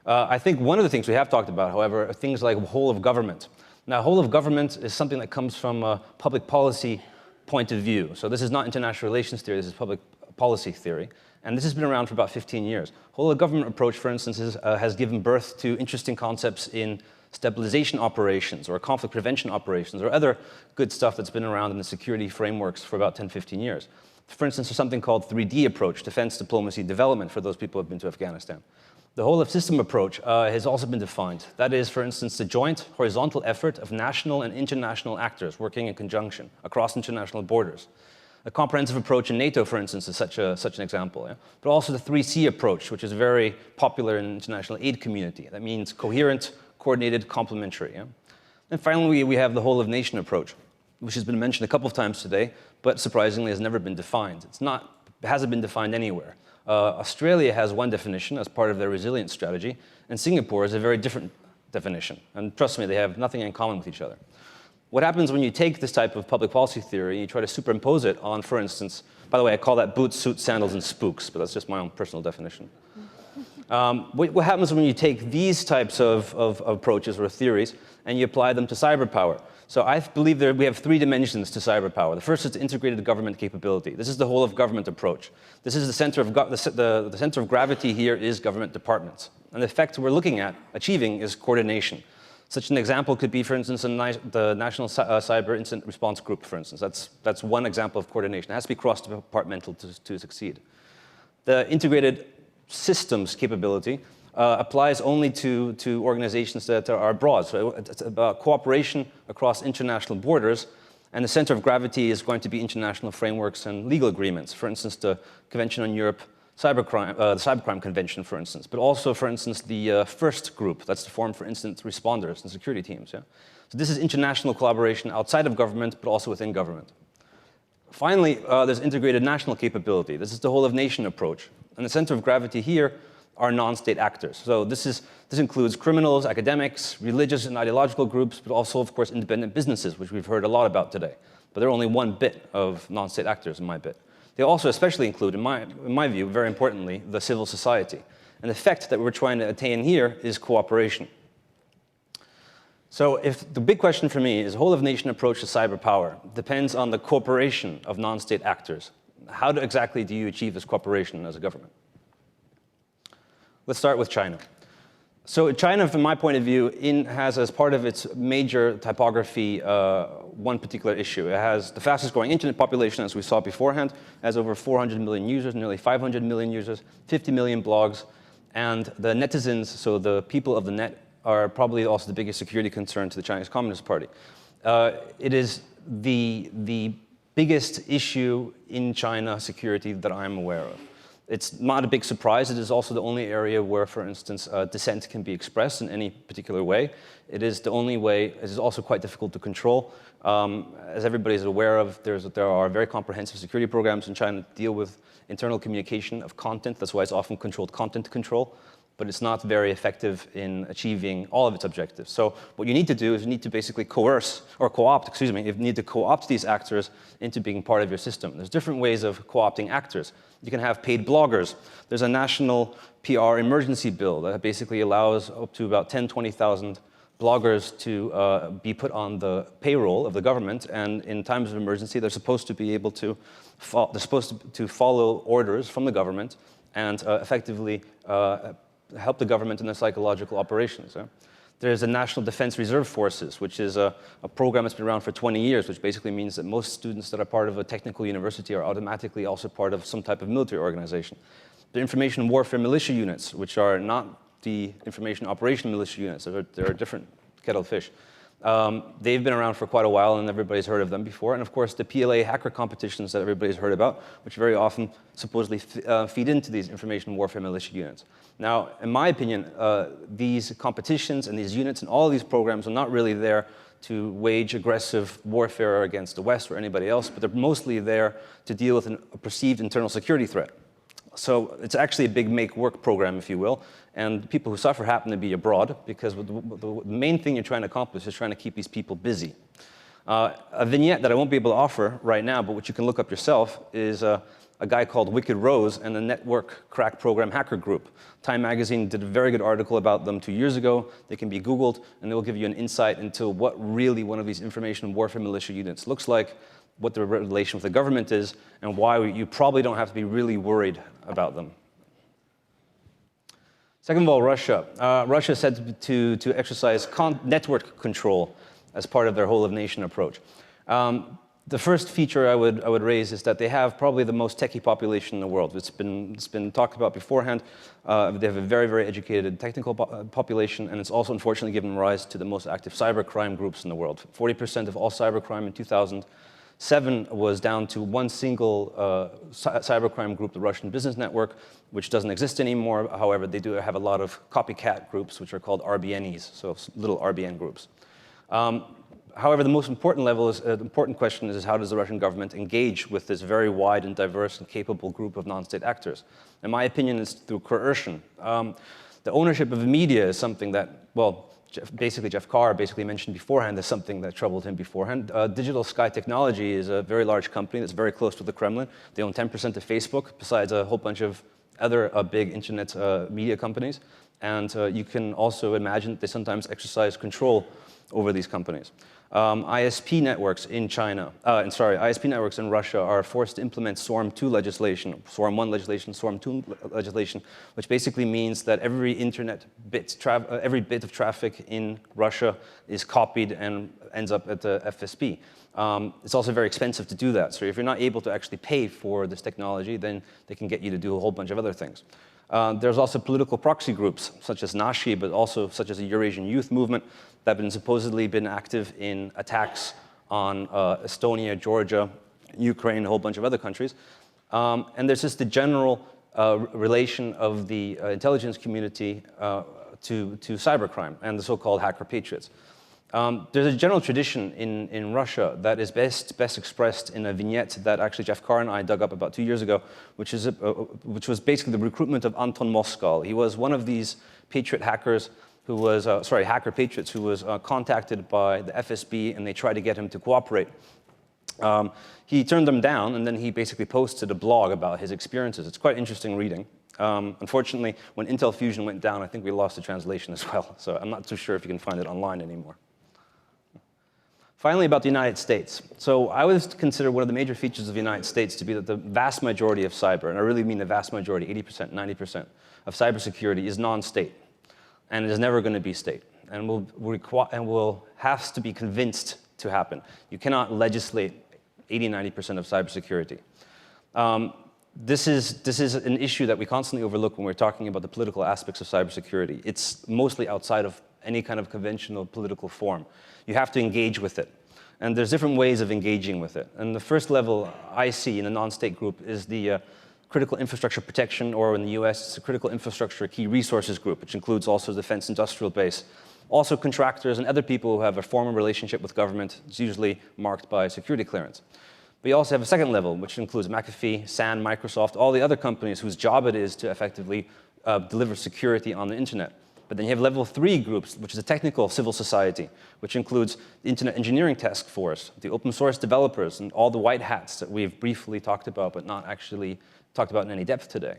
E: I think one of the things we have talked about, however, are things like whole of government. Now, whole of government is something that comes from a public policy point of view. So this is not international relations theory, this is public policy theory. And this has been around for about 15 years. Whole of government approach, for instance, has given birth to interesting concepts in stabilization operations or conflict prevention operations or other good stuff that's been around in the security frameworks for about 10, 15 years. For instance, there's something called 3D approach, defense, diplomacy, development, for those people who have been to Afghanistan. The whole of system approach has also been defined. That is, for instance, the joint horizontal effort of national and international actors working in conjunction across international borders. A comprehensive approach in NATO, for instance, is such an example. Yeah? But also the 3C approach, which is very popular in the international aid community. That means coherent, coordinated, complementary. Yeah? And finally, we have the whole of nation approach, which has been mentioned a couple of times today, but surprisingly has never been defined. It hasn't been defined anywhere. Australia has one definition as part of their resilience strategy, and Singapore has a very different definition. And trust me, they have nothing in common with each other. What happens when you take this type of public policy theory and you try to superimpose it on, for instance, by the way, I call that boots, suits, sandals, and spooks, but that's just my own personal definition. What happens when you take these types of approaches or theories and you apply them to cyber power? So I believe we have 3 dimensions to cyber power. The first is the integrated government capability. This is the whole of government approach. This is the center of the center of gravity here is government departments. And the effect we're looking at achieving is coordination. Such an example could be, for instance, the National Cyber Incident Response Group, for instance. That's one example of coordination. It has to be cross-departmental to succeed. The integrated systems capability applies only to organizations that are abroad. So it's about cooperation across international borders, and the center of gravity is going to be international frameworks and legal agreements. For instance, the Convention on Europe Cybercrime, the Cybercrime Convention, for instance, but also, for instance, the FIRST group, that's the Forum for Incident Responders and Security Teams. Yeah? So this is international collaboration outside of government, but also within government. Finally, there's integrated national capability. This is the whole-of-nation approach. And the center of gravity here are non-state actors. So this includes criminals, academics, religious and ideological groups, but also, of course, independent businesses, which we've heard a lot about today. But they're only one bit of non-state actors in my bit. They also especially include, in my view, very importantly, the civil society. And the effect that we're trying to attain here is cooperation. So if the big question for me is whole-of-nation approach to cyber power depends on the cooperation of non-state actors. How exactly do you achieve this cooperation as a government? Let's start with China. So China, from my point of view, has as part of its major typography one particular issue. It has the fastest growing internet population, as we saw beforehand. It has over 400 million users, nearly 500 million users, 50 million blogs. And the netizens, so the people of the net, are probably also the biggest security concern to the Chinese Communist Party. It is the biggest issue in China security that I'm aware of. It's not a big surprise. It is also the only area where, for instance, dissent can be expressed in any particular way. It is the only way. It is also quite difficult to control. As everybody is aware of, there are very comprehensive security programs in China that deal with internal communication of content. That's why it's often controlled content control. But it's not very effective in achieving all of its objectives. So what you need to do is you need to basically co-opt these actors into being part of your system. There's different ways of co-opting actors. You can have paid bloggers. There's a national PR emergency bill that basically allows up to about 20,000 bloggers to be put on the payroll of the government, and in times of emergency, they're supposed to be able to follow orders from the government and effectively help the government in their psychological operations. There's a National Defense Reserve Forces, which is a program that's been around for 20 years, which basically means that most students that are part of a technical university are automatically also part of some type of military organization. The Information Warfare Militia Units, which are not the Information Operation Militia Units, they're a different kettle of fish. They've been around for quite a while, and everybody's heard of them before. And of course, the PLA hacker competitions that everybody's heard about, which very often supposedly feed into these information warfare militia units. Now, in my opinion, these competitions and these units and all of these programs are not really there to wage aggressive warfare against the West or anybody else, but they're mostly there to deal with a perceived internal security threat. So it's actually a big make-work program, if you will, and people who suffer happen to be abroad, because the main thing you're trying to accomplish is trying to keep these people busy. A vignette that I won't be able to offer right now, but which you can look up yourself, is a guy called Wicked Rose and the Network Crack Program Hacker Group. Time Magazine did a very good article about them 2 years ago. They can be Googled, and they will give you an insight into what really one of these information warfare militia units looks like, what the relation with the government is, and why you probably don't have to be really worried about them. Second of all, Russia. Russia is said to exercise network control as part of their whole-of-nation approach. The first feature I would raise is that they have probably the most techie population in the world. It's been talked about beforehand. They have a very, very educated technical population, and it's also unfortunately given rise to the most active cybercrime groups in the world. 40% of all cybercrime in 2007 was down to one single cybercrime group, the Russian Business Network, which doesn't exist anymore. However, they do have a lot of copycat groups, which are called RBNEs, so little RBN groups. However, the most important important question is how does the Russian government engage with this very wide and diverse and capable group of non-state actors? In my opinion, it's through coercion. The ownership of the media is something that, well, Jeff Carr basically mentioned beforehand as something that troubled him beforehand. Digital Sky Technology is a very large company that's very close to the Kremlin. They own 10% of Facebook, besides a whole bunch of other big internet media companies. And you can also imagine that they sometimes exercise control over these companies. ISP networks in China, ISP networks in Russia are forced to implement SORM 2 legislation, SORM 1 legislation, SORM 2 legislation, which basically means that every every bit of traffic in Russia is copied and ends up at the FSB. It's also very expensive to do that. So if you're not able to actually pay for this technology, then they can get you to do a whole bunch of other things. There's also political proxy groups, such as Nashi, but also such as the Eurasian Youth Movement, that have supposedly been active in attacks on Estonia, Georgia, Ukraine, a whole bunch of other countries. And there's just the general relation of the intelligence community to cybercrime and the so-called hacker patriots. There's a general tradition in Russia that is best expressed in a vignette that actually Jeff Carr and I dug up about 2 years ago, which was basically the recruitment of Anton Moskal. He was one of these patriot hackers who was, hacker patriots who was contacted by the FSB, and they tried to get him to cooperate. He turned them down, and then he basically posted a blog about his experiences. It's quite interesting reading. Unfortunately, when Intel Fusion went down, I think we lost the translation as well, so I'm not too sure if you can find it online anymore. Finally, about the United States. So I would consider one of the major features of the United States to be that the vast majority of cyber, and I really mean the vast majority, 80%, 90% of cybersecurity is non-state, and it is never going to be state, and will have to be convinced to happen. You cannot legislate 80, 90% of cybersecurity. This is an issue that we constantly overlook when we're talking about the political aspects of cybersecurity. It's mostly outside of any kind of conventional political form. You have to engage with it. And there's different ways of engaging with it. And the first level I see in the non-state group is the Critical Infrastructure Protection, or in the US, it's the Critical Infrastructure Key Resources Group, which includes also the Defense Industrial Base. Also contractors and other people who have a formal relationship with government. It's usually marked by security clearance. We also have a second level, which includes McAfee, SAN, Microsoft, all the other companies whose job it is to effectively deliver security on the internet. But then you have level 3 groups, which is a technical civil society, which includes the Internet Engineering Task Force, the open source developers, and all the white hats that we've briefly talked about, but not actually talked about in any depth today.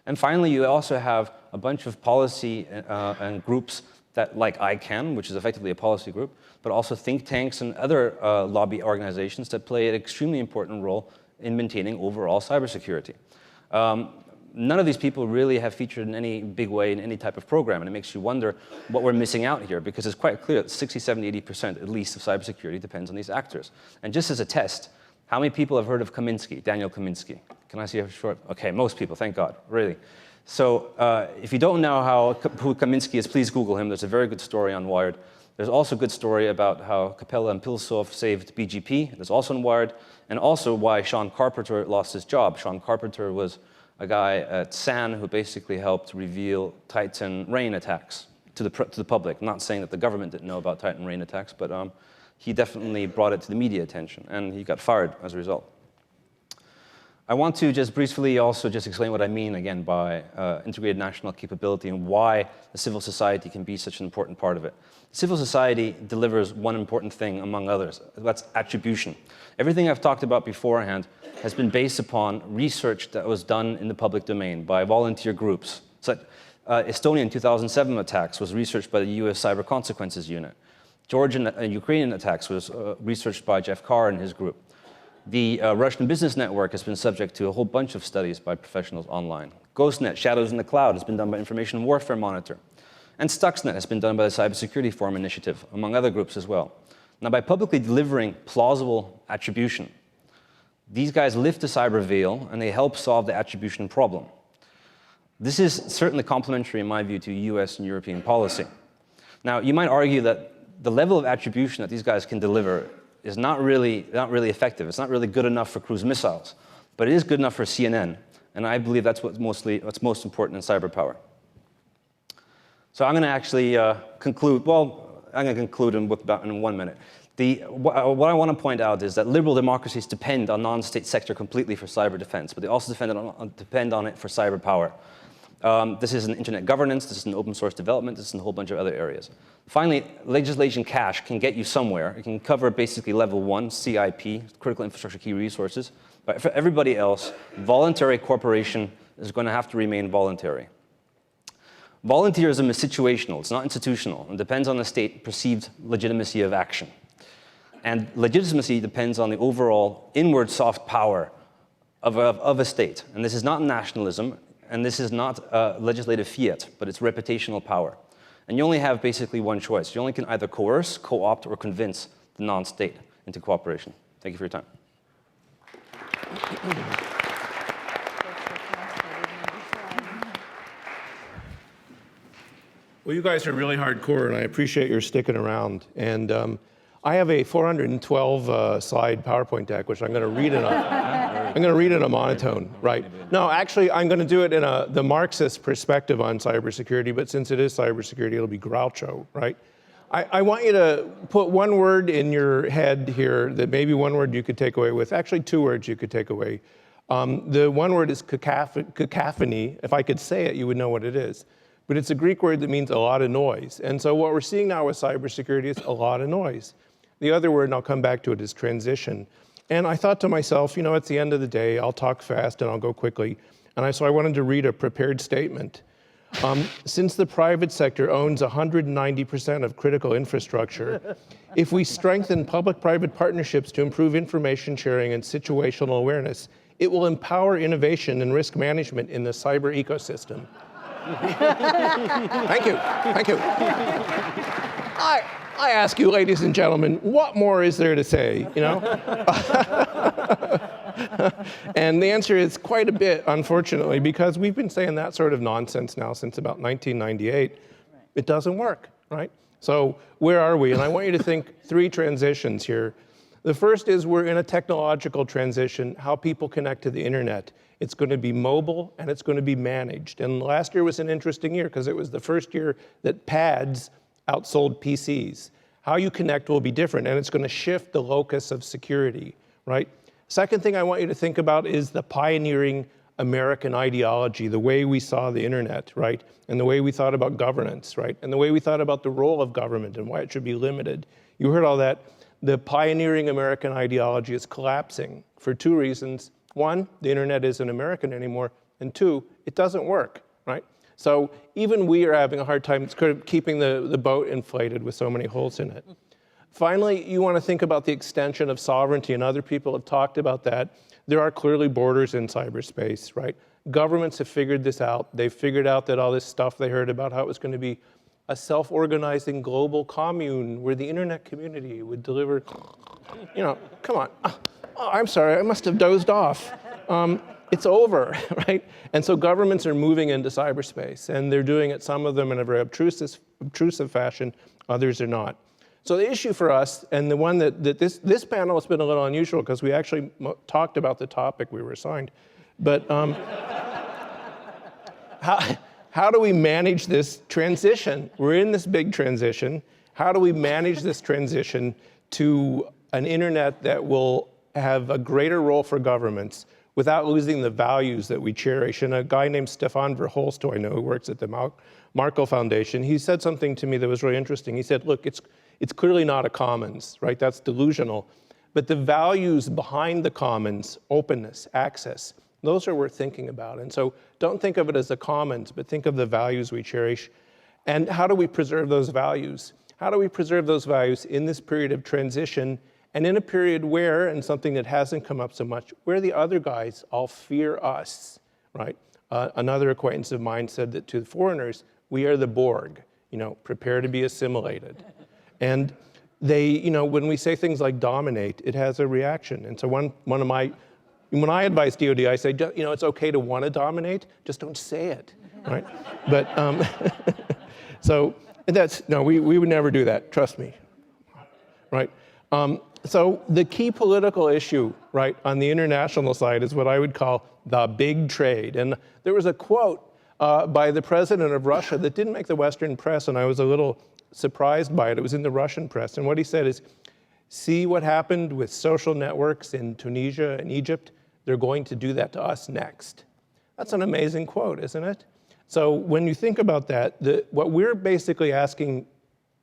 E: And finally, you also have a bunch of policy and groups that, like ICANN, which is effectively a policy group, but also think tanks and other lobby organizations that play an extremely important role in maintaining overall cybersecurity. None of these people really have featured in any big way in any type of program, and it makes you wonder what we're missing out here, because it's quite clear that 60, 70, 80% at least of cybersecurity depends on these actors. And just as a test, how many people have heard of Kaminsky, Daniel Kaminsky? Can I see a short? Okay, most people, thank God, really. So if you don't know who Kaminsky is, please Google him. There's a very good story on Wired. There's also a good story about how Capella and Pilsov saved BGP. There's also on Wired, and also why Sean Carpenter lost his job. Sean Carpenter was a guy at SAN who basically helped reveal Titan rain attacks to the public. I'm not saying that the government didn't know about Titan rain attacks, but he definitely brought it to the media attention, and he got fired as a result. I want to just briefly also just explain what I mean, again, by integrated national capability and why the civil society can be such an important part of it. Civil society delivers one important thing among others. That's attribution. Everything I've talked about beforehand has been based upon research that was done in the public domain by volunteer groups. So, Estonian 2007 attacks was researched by the US Cyber Consequences Unit. Georgian and Ukrainian attacks was researched by Jeff Carr and his group. The Russian business network has been subject to a whole bunch of studies by professionals online. GhostNet, Shadows in the Cloud, has been done by Information Warfare Monitor. And Stuxnet has been done by the Cybersecurity Forum Initiative, among other groups as well. Now, by publicly delivering plausible attribution, these guys lift the cyber veil and they help solve the attribution problem. This is certainly complementary, in my view, to US and European policy. Now, you might argue that the level of attribution that these guys can deliver is not really effective. It's not really good enough for cruise missiles, but it is good enough for CNN, and I believe that's what's most important in cyber power. So I'm going to actually conclude. Well, I'm going to conclude in 1 minute. What I want to point out is that liberal democracies depend on non-state sector completely for cyber defense, but they also depend on it for cyber power. This is an internet governance, this is an open source development, this is a whole bunch of other areas. Finally, legislation cache can get you somewhere. It can cover basically level 1, CIP, critical infrastructure key resources. But for everybody else, voluntary cooperation is going to have to remain voluntary. Volunteerism is situational, it's not institutional, and depends on the state perceived legitimacy of action. And legitimacy depends on the overall inward soft power of a state. And this is not nationalism, and this is not legislative fiat, but it's reputational power. And you only have basically one choice. You only can either coerce, co-opt, or convince the non-state into cooperation. Thank you for your time.
F: Well, you guys are really hardcore, and I appreciate your sticking around. And I have a 412 slide PowerPoint deck, which I'm going to read in a monotone, right? No, actually, I'm going to do it in the Marxist perspective on cybersecurity, but since it is cybersecurity, it'll be Groucho, right? I want you to put one word in your head here, that maybe one word you could take away with, actually 2 words you could take away. The one word is cacophony. If I could say it, you would know what it is. But it's a Greek word that means a lot of noise. And so what we're seeing now with cybersecurity is a lot of noise. The other word, and I'll come back to it, is transition. And I thought to myself, you know, at the end of the day, I'll talk fast and I'll go quickly. And so I wanted to read a prepared statement. Since the private sector owns 190% of critical infrastructure, if we strengthen public-private partnerships to improve information sharing and situational awareness, it will empower innovation and risk management in the cyber ecosystem. Thank you, thank you. I ask you, ladies and gentlemen, what more is there to say, you know? And the answer is quite a bit, unfortunately, because we've been saying that sort of nonsense now since about 1998. It doesn't work, right? So where are we? And I want you to think 3 transitions here. The first is we're in a technological transition, how people connect to the internet. It's going to be mobile and it's going to be managed. And last year was an interesting year because it was the first year that pads outsold PCs. How you connect will be different, and it's going to shift the locus of security, right? Second thing I want you to think about is the pioneering American ideology, the way we saw the internet, right? And the way we thought about governance, right? And the way we thought about the role of government and why it should be limited. You heard all that. The pioneering American ideology is collapsing for 2 reasons. 1, the internet isn't American anymore, and 2, it doesn't work, right? So even we are having a hard time keeping the boat inflated with so many holes in it. Finally, you want to think about the extension of sovereignty, and other people have talked about that. There are clearly borders in cyberspace, right? Governments have figured this out. They've figured out that all this stuff they heard about how it was going to be a self-organizing global commune where the internet community would deliver, you know, come on. Oh, I'm sorry, I must have dozed off. It's over, right? And so governments are moving into cyberspace, and they're doing it, some of them in a very obtrusive fashion, others are not. So the issue for us, and the one that this panel has been a little unusual because we actually talked about the topic we were assigned, but how do we manage this transition? We're in this big transition. How do we manage this transition to an internet that will have a greater role for governments without losing the values that we cherish? And a guy named Stefan Verholst, who I know, who works at the Marco Foundation, he said something to me that was really interesting. He said, look, it's clearly not a commons, right? That's delusional. But the values behind the commons, openness, access, those are worth thinking about. And so don't think of it as a commons, but think of the values we cherish. And how do we preserve those values? How do we preserve those values in this period of transition, and in a period where, and something that hasn't come up so much, where the other guys all fear us, right? Another acquaintance of mine said that to foreigners, we are the Borg, you know, prepare to be assimilated. And they, you know, when we say things like dominate, it has a reaction. And so when I advise DOD, I say, you know, it's okay to want to dominate, just don't say it, right? But, so we would never do that, trust me, right? So the key political issue, right, on the international side is what I would call the big trade. And there was a quote by the president of Russia that didn't make the Western press, and I was a little surprised by it. It was in the Russian press. And what he said is, see what happened with social networks in Tunisia and Egypt? They're going to do that to us next. That's an amazing quote, isn't it? So when you think about that, what we're basically asking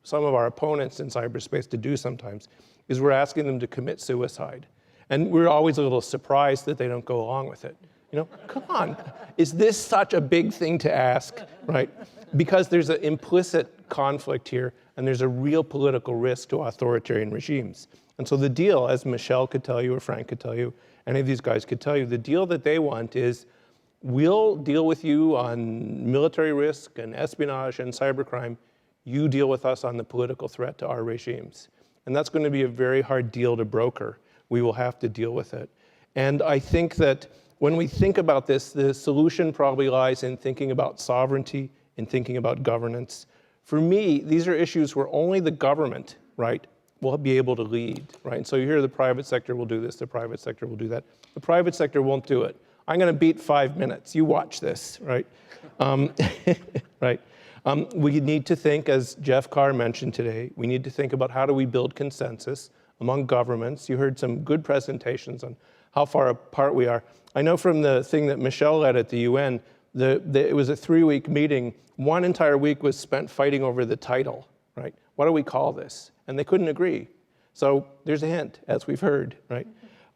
F: some of our opponents in cyberspace to do sometimes is we're asking them to commit suicide. And we're always a little surprised that they don't go along with it. You know, come on, is this such a big thing to ask, right? because there's an implicit conflict here, and there's a real political risk to authoritarian regimes. And so the deal, as Michelle could tell you, or Frank could tell you, any of these guys could tell you, the deal that they want is, we'll deal with you on military risk and espionage and cybercrime. You deal with us on the political threat to our regimes. And that's going to be a very hard deal to broker. We will have to deal with it. And I think that when we think about this, the solution probably lies in thinking about sovereignty, in thinking about governance. For me, these are issues where only the government, right, will be able to lead, right? And so you hear the private sector will do this, the private sector will do that. The private sector won't do it. I'm going to beat 5 minutes. You watch this, right? Right. We need to think, as Jeff Carr mentioned today, we need to think about how do we build consensus among governments. You heard some good presentations on how far apart we are. I know from the thing that Michelle led at the UN, it was a 3-week meeting. One entire week was spent fighting over the title, right? What do we call this? And they couldn't agree. So there's a hint, as we've heard, right?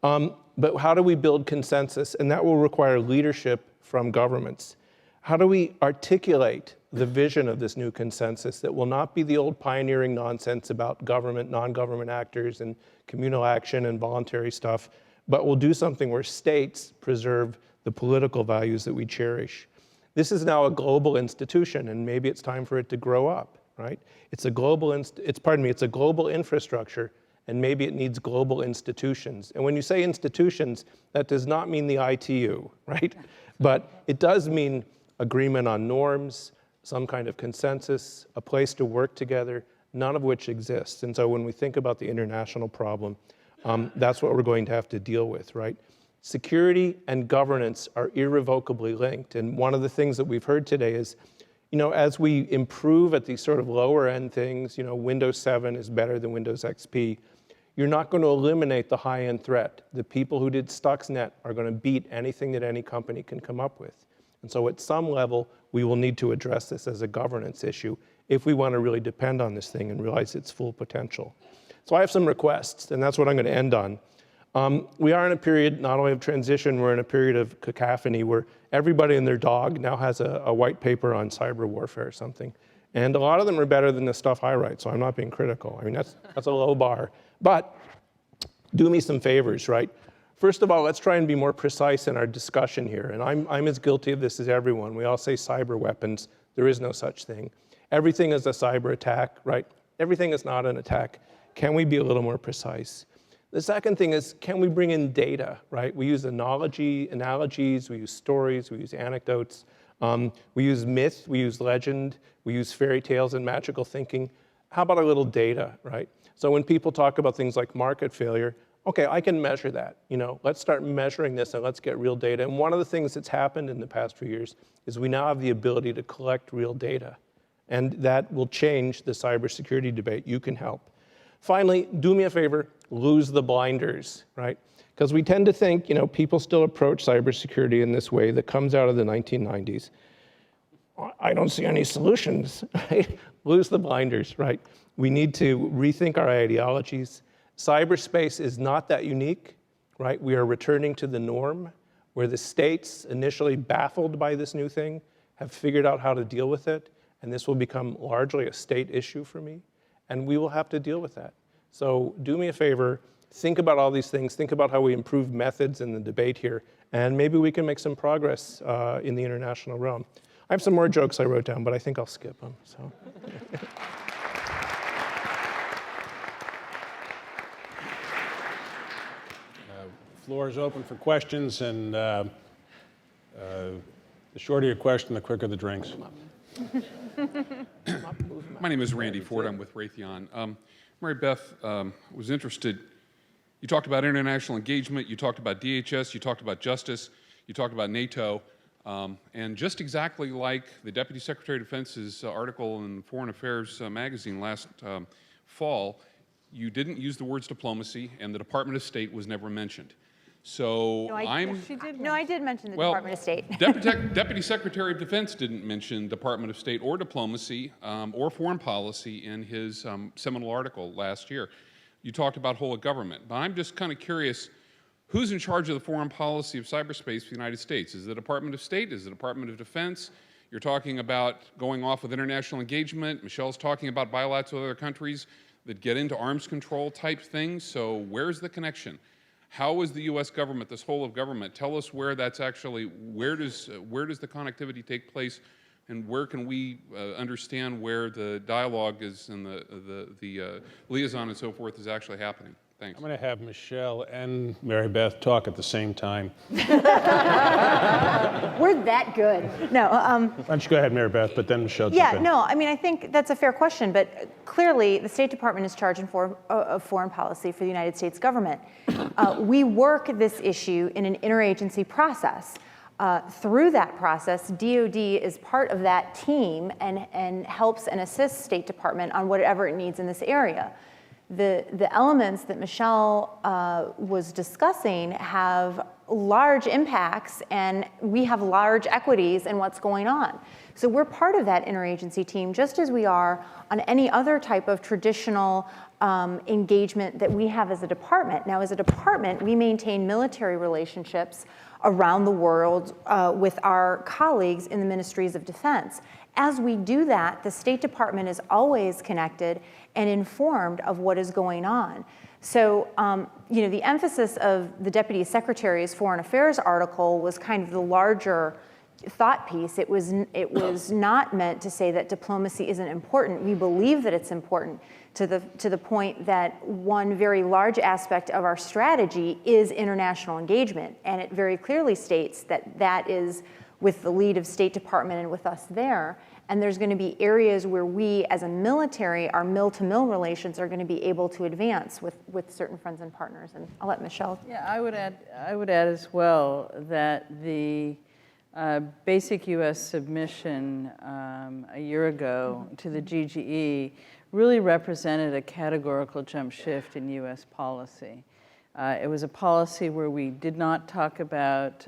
F: But how do we build consensus? And that will require leadership from governments. How do we articulate the vision of this new consensus that will not be the old pioneering nonsense about government, non-government actors, and communal action and voluntary stuff, but will do something where states preserve the political values that we cherish? This is now a global institution, and maybe it's time for it to grow up, right? It's a global, it's a global infrastructure, and maybe it needs global institutions. And when you say institutions, that does not mean the ITU, right? But it does mean agreement on norms, some kind of consensus, a place to work together, none of which exists. And so when we think about the international problem, that's what we're going to have to deal with, right? Security and governance are irrevocably linked. And one of the things that we've heard today is, as we improve at these sort of lower end things, Windows 7 is better than Windows XP, you're not going to eliminate the high-end threat. The people who did Stuxnet are going to beat anything that any company can come up with. And so at some level, we will need to address this as a governance issue if we want to really depend on this thing and realize its full potential. So I have some requests, and that's what I'm going to end on. We are in a period not only of transition, we're in a period of cacophony where everybody and their dog now has a white paper on cyber warfare or something. And a lot of them are better than the stuff I write, so I'm not being critical. I mean, that's a low bar. But do me some favors, right? First of all, let's try and be more precise in our discussion here. And I'm as guilty of this as everyone. We all say cyber weapons. There is no such thing. Everything is a cyber attack, right? Everything is not an attack. Can we be a little more precise? The second thing is, can we bring in data, right? We use analogies, we use stories, we use anecdotes, we use myth, we use legend, we use fairy tales and magical thinking. How about a little data, right? So when people talk about things like market failure, okay, I can measure that. Let's start measuring this and let's get real data. And one of the things that's happened in the past few years is we now have the ability to collect real data. And that will change the cybersecurity debate. You can help. Finally, do me a favor, lose the blinders, right? Because we tend to think, people still approach cybersecurity in this way that comes out of the 1990s. I don't see any solutions, right? Lose the blinders, right? We need to rethink our ideologies. Cyberspace is not that unique, right? We are returning to the norm where the states, initially baffled by this new thing, have figured out how to deal with it, and this will become largely a state issue for me, and we will have to deal with that. So do me a favor, think about all these things, think about how we improve methods in the debate here, and maybe we can make some progress in the international realm. I have some more jokes I wrote down, but I think I'll skip them. So.
A: Floor is open for questions, and the shorter your question, the quicker the drinks.
G: My name is Randy Ford. I'm with Raytheon. Mary Beth was interested. You talked about international engagement. You talked about DHS. You talked about justice. You talked about NATO. And just exactly like the Deputy Secretary of Defense's article in Foreign Affairs magazine last fall, you didn't use the words diplomacy, and the Department of State was never mentioned. So
C: No, I did mention the Department of State.
G: Deputy Secretary of Defense didn't mention Department of State or diplomacy or foreign policy in his seminal article last year. You talked about whole of government, but I'm just kind of curious, who's in charge of the foreign policy of cyberspace for the United States? Is it the Department of State? Is it the Department of Defense? You're talking about going off with international engagement. Michelle's talking about bilaterals with other countries that get into arms control type things. So where's the connection? How is the U.S. government, this whole of government, tell us where that's actually, where does the connectivity take place, and where can we understand where the dialogue is and the liaison and so forth is actually happening? Thanks.
A: I'm going to have Michelle and Mary Beth talk at the same time.
C: We're that good. No.
A: Why don't you go ahead, Mary Beth, but then Michelle.
C: Yeah,
A: jump in.
C: no, I mean, I think that's a fair question, but clearly the State Department is charged of foreign policy for the United States government. We work this issue in an interagency process. Through that process, DoD is part of that team and helps and assists State Department on whatever it needs in this area. The elements that Michelle was discussing have large impacts, and we have large equities in what's going on. So we're part of that interagency team, just as we are on any other type of traditional engagement that we have as a department. Now, as a department, we maintain military relationships around the world with our colleagues in the ministries of defense. As we do that, the State Department is always connected and informed of what is going on. So, you know, the emphasis of the Deputy Secretary's Foreign Affairs article was kind of the larger thought piece. It was not meant to say that diplomacy isn't important. We believe that it's important to the point that one very large aspect of our strategy is international engagement, and it very clearly states that that is with the lead of State Department and with us there. And there's going to be areas where we, as a military, our mill-to-mill relations are going to be able to advance with certain friends and partners. And I'll let Michelle.
B: Yeah, I would add as well that the basic U.S. submission a year ago to the GGE really represented a categorical jump shift in U.S. policy. It was a policy where we did not talk about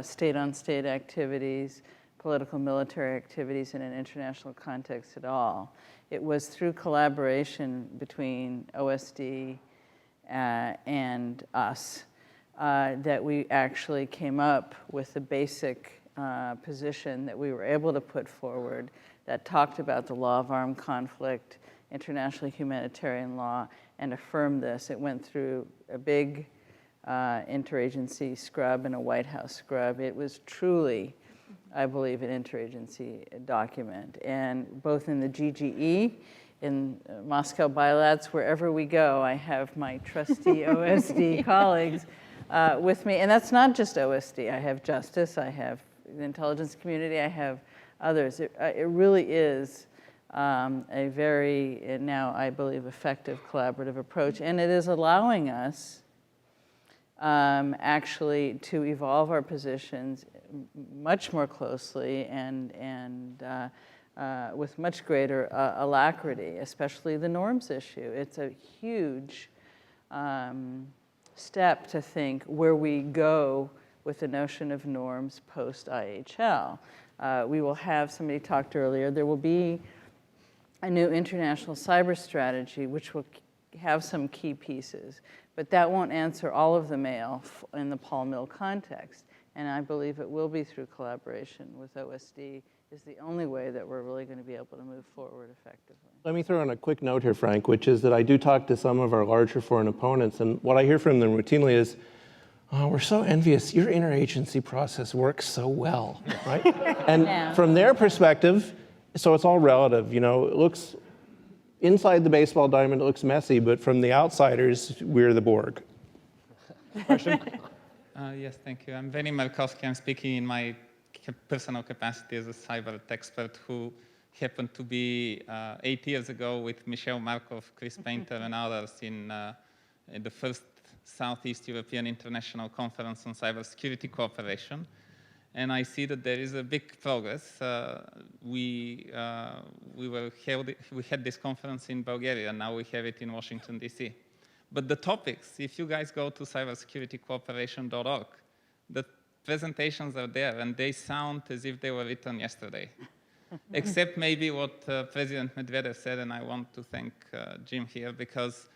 B: state-on-state activities, political military activities in an international context at all. It was through collaboration between OSD and us that we actually came up with the basic position that we were able to put forward that talked about the law of armed conflict, international humanitarian law, and affirmed this. It went through a big interagency scrub and a White House scrub. It was truly, I believe, an interagency document. And both in the GGE, in Moscow Bilats, wherever we go, I have my trusty OSD colleagues with me. And that's not just OSD. I have Justice, I have the intelligence community, I have others. It really is a very, now I believe, effective collaborative approach. And it is allowing us actually to evolve our positions much more closely and with much greater alacrity, especially the norms issue. It's a huge step to think where we go with the notion of norms post-IHL. We will have, somebody talked earlier, there will be a new international cyber strategy which will have some key pieces, but that won't answer all of the mail in the Paul Mill context. And I believe it will be through collaboration with OSD is the only way that we're really going to be able to move forward effectively.
F: Let me throw in a quick note here, Frank, which is that I do talk to some of our larger foreign opponents, and what I hear from them routinely is, oh, we're so envious. Your interagency process works so well, right? And from their perspective, so it's all relative. You know, it looks, inside the baseball diamond, it looks messy, but from the outsiders, we're the Borg. Question?
H: Yes, thank you. I'm Benny Markowski. I'm speaking in my personal capacity as a cyber expert who happened to be 8 years ago with Michelle Markov, Chris Painter, and others in the first Southeast European International Conference on Cybersecurity Cooperation. And I see that there is a big progress. We had this conference in Bulgaria, and now we have it in Washington, D.C. But the topics, if you guys go to cybersecuritycooperation.org, the presentations are there, and they sound as if they were written yesterday. Except maybe what President Medvedev said, and I want to thank Jim here, because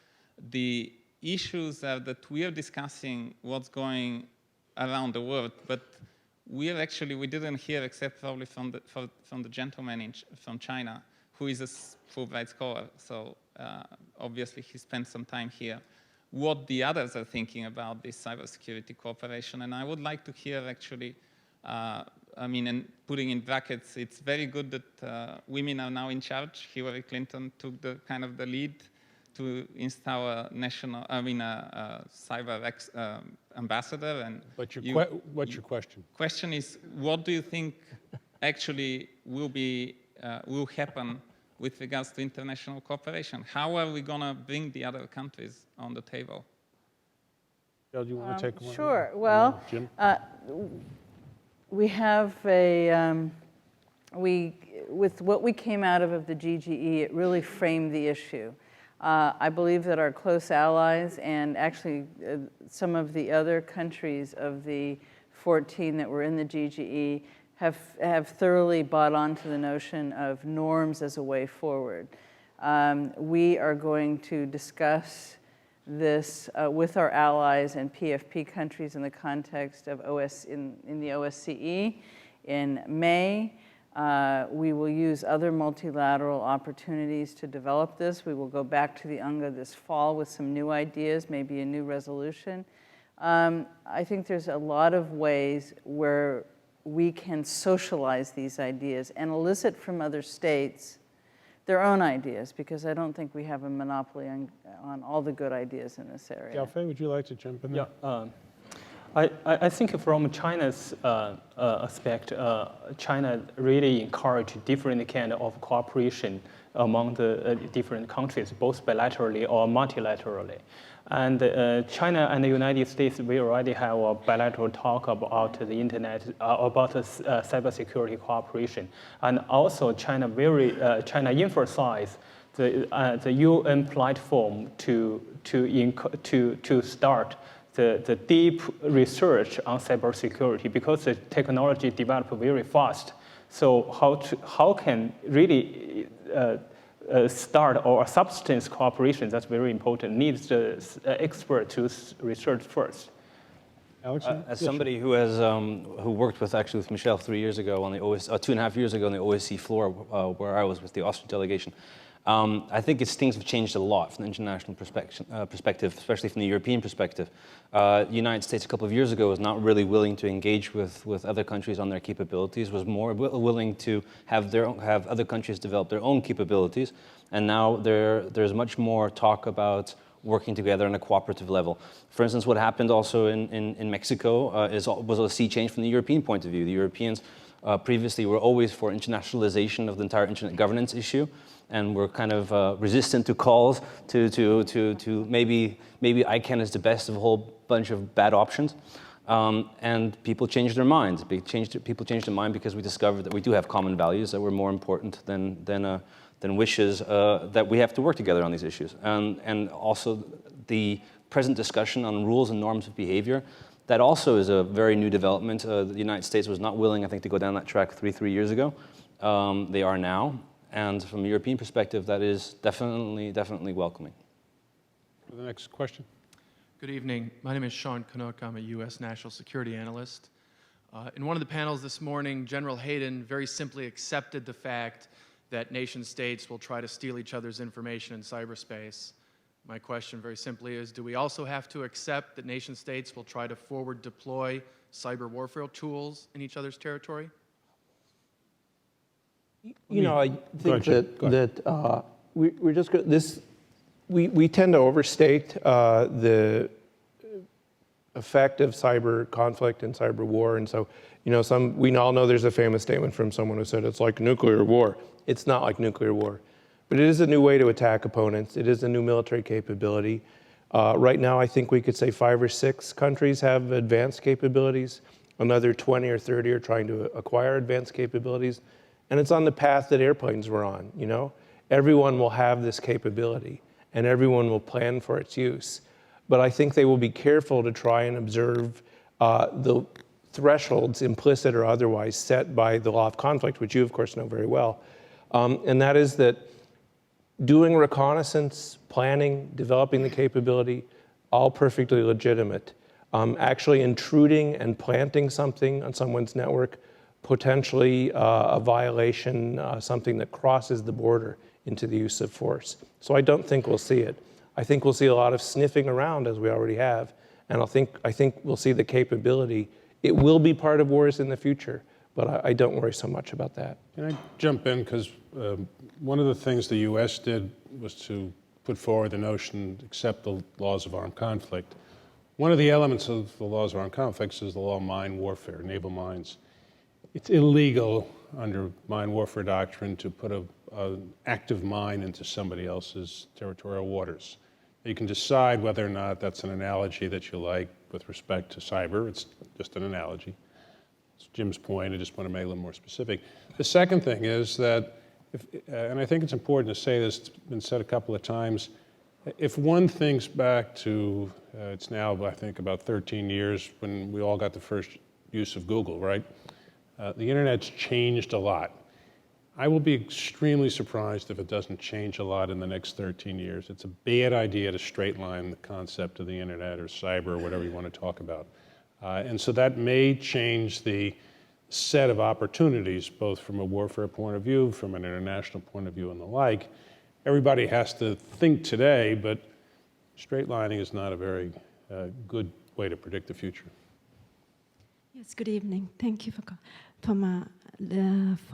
H: the issues are that we are discussing what's going around the world, but we didn't hear, except probably from the gentleman from China, who is a Fulbright scholar. So obviously he spent some time here, what the others are thinking about this cybersecurity cooperation. And I would like to hear actually, and putting in brackets, it's very good that women are now in charge. Hillary Clinton took the kind of the lead to install a cyber ambassador. And
I: what's your question?
H: Question is, what do you think actually will happen with regards to international cooperation? How are we going to bring the other countries on the table?
I: Jill, do you want to take one?
B: Sure. Well,
I: Jim?
B: we have with what we came out of the GGE, it really framed the issue. I believe that our close allies and actually some of the other countries of the 14 that were in the GGE have thoroughly bought onto the notion of norms as a way forward. We are going to discuss this with our allies and PFP countries in the context of in the OSCE in May. We will use other multilateral opportunities to develop this. We will go back to the UNGA this fall with some new ideas, maybe a new resolution. I think there's a lot of ways where we can socialize these ideas and elicit from other states their own ideas, because I don't think we have a monopoly on all the good ideas in this area.
I: Yao-Fei, would you like to jump in there?
D: Yeah. I think from China's aspect, China really encouraged different kind of cooperation among the different countries, both bilaterally or multilaterally. And China and the United States, we already have a bilateral talk about the internet, about cybersecurity cooperation. And also China emphasized the UN platform to start the deep research on cybersecurity, because the technology developed very fast. So how can really start or substance cooperation, that's very important, needs the expert to research first.
I: Alex?
E: As somebody who has who worked with Michelle 3 years ago on the 2.5 years ago on the OSCE floor, where I was with the Austrian delegation, I think things have changed a lot from the international perspective, especially from the European perspective. The United States a couple of years ago was not really willing to engage with other countries on their capabilities, was more willing to have other countries develop their own capabilities. And now there's much more talk about working together on a cooperative level. For instance, what happened also in Mexico was a sea change from the European point of view. The Europeans previously were always for internationalization of the entire internet governance issue, and we're kind of resistant to calls to maybe ICANN is the best of a whole bunch of bad options. And people changed their minds. People changed their mind because we discovered that we do have common values that were more important than wishes that we have to work together on these issues. And also the present discussion on rules and norms of behavior, that also is a very new development. The United States was not willing, I think, to go down that track three years ago. They are now. And from a European perspective, that is definitely welcoming.
I: For the next question.
J: Good evening. My name is Sean Canuck. I'm a U.S. National Security Analyst. In one of the panels this morning, General Hayden very simply accepted the fact that nation states will try to steal each other's information in cyberspace. My question very simply is, do we also have to accept that nation states will try to forward deploy cyber warfare tools in each other's territory?
F: You know, I think that we're just we tend to overstate the effect of cyber conflict and cyber war, and so we all know there's a famous statement from someone who said it's like nuclear war. It's not like nuclear war, but it is a new way to attack opponents. It is a new military capability. Right now, I think we could say 5 or 6 countries have advanced capabilities. Another 20 or 30 are trying to acquire advanced capabilities. And it's on the path that airplanes were on, Everyone will have this capability, and everyone will plan for its use. But I think they will be careful to try and observe the thresholds, implicit or otherwise, set by the law of conflict, which you, of course, know very well. And that is that doing reconnaissance, planning, developing the capability, all perfectly legitimate. actually intruding and planting something on someone's network, potentially a violation, something that crosses the border into the use of force. So I don't think we'll see it. I think we'll see a lot of sniffing around, as we already have, and I think we'll see the capability. It will be part of wars in the future, but I don't worry so much about that.
A: Can I jump in? Because one of the things the U.S. did was to put forward the notion, accept the laws of armed conflict. One of the elements of the laws of armed conflicts is the law of mine warfare, naval mines. It's illegal under mine warfare doctrine to put an active mine into somebody else's territorial waters. You can decide whether or not that's an analogy that you like with respect to cyber. It's just an analogy. It's Jim's point. I just want to make it a little more specific. The second thing is that, and I think it's important to say this, it's been said a couple of times, if one thinks back to, it's now, I think, about 13 years when we all got the first use of Google, right? The internet's changed a lot. I will be extremely surprised if it doesn't change a lot in the next 13 years. It's a bad idea to straight line the concept of the internet or cyber or whatever you want to talk about. And so that may change the set of opportunities, both from a warfare point of view, from an international point of view, and the like. Everybody has to think today, but straight lining is not a very good way to predict the future.
K: Yes, good evening. Thank you for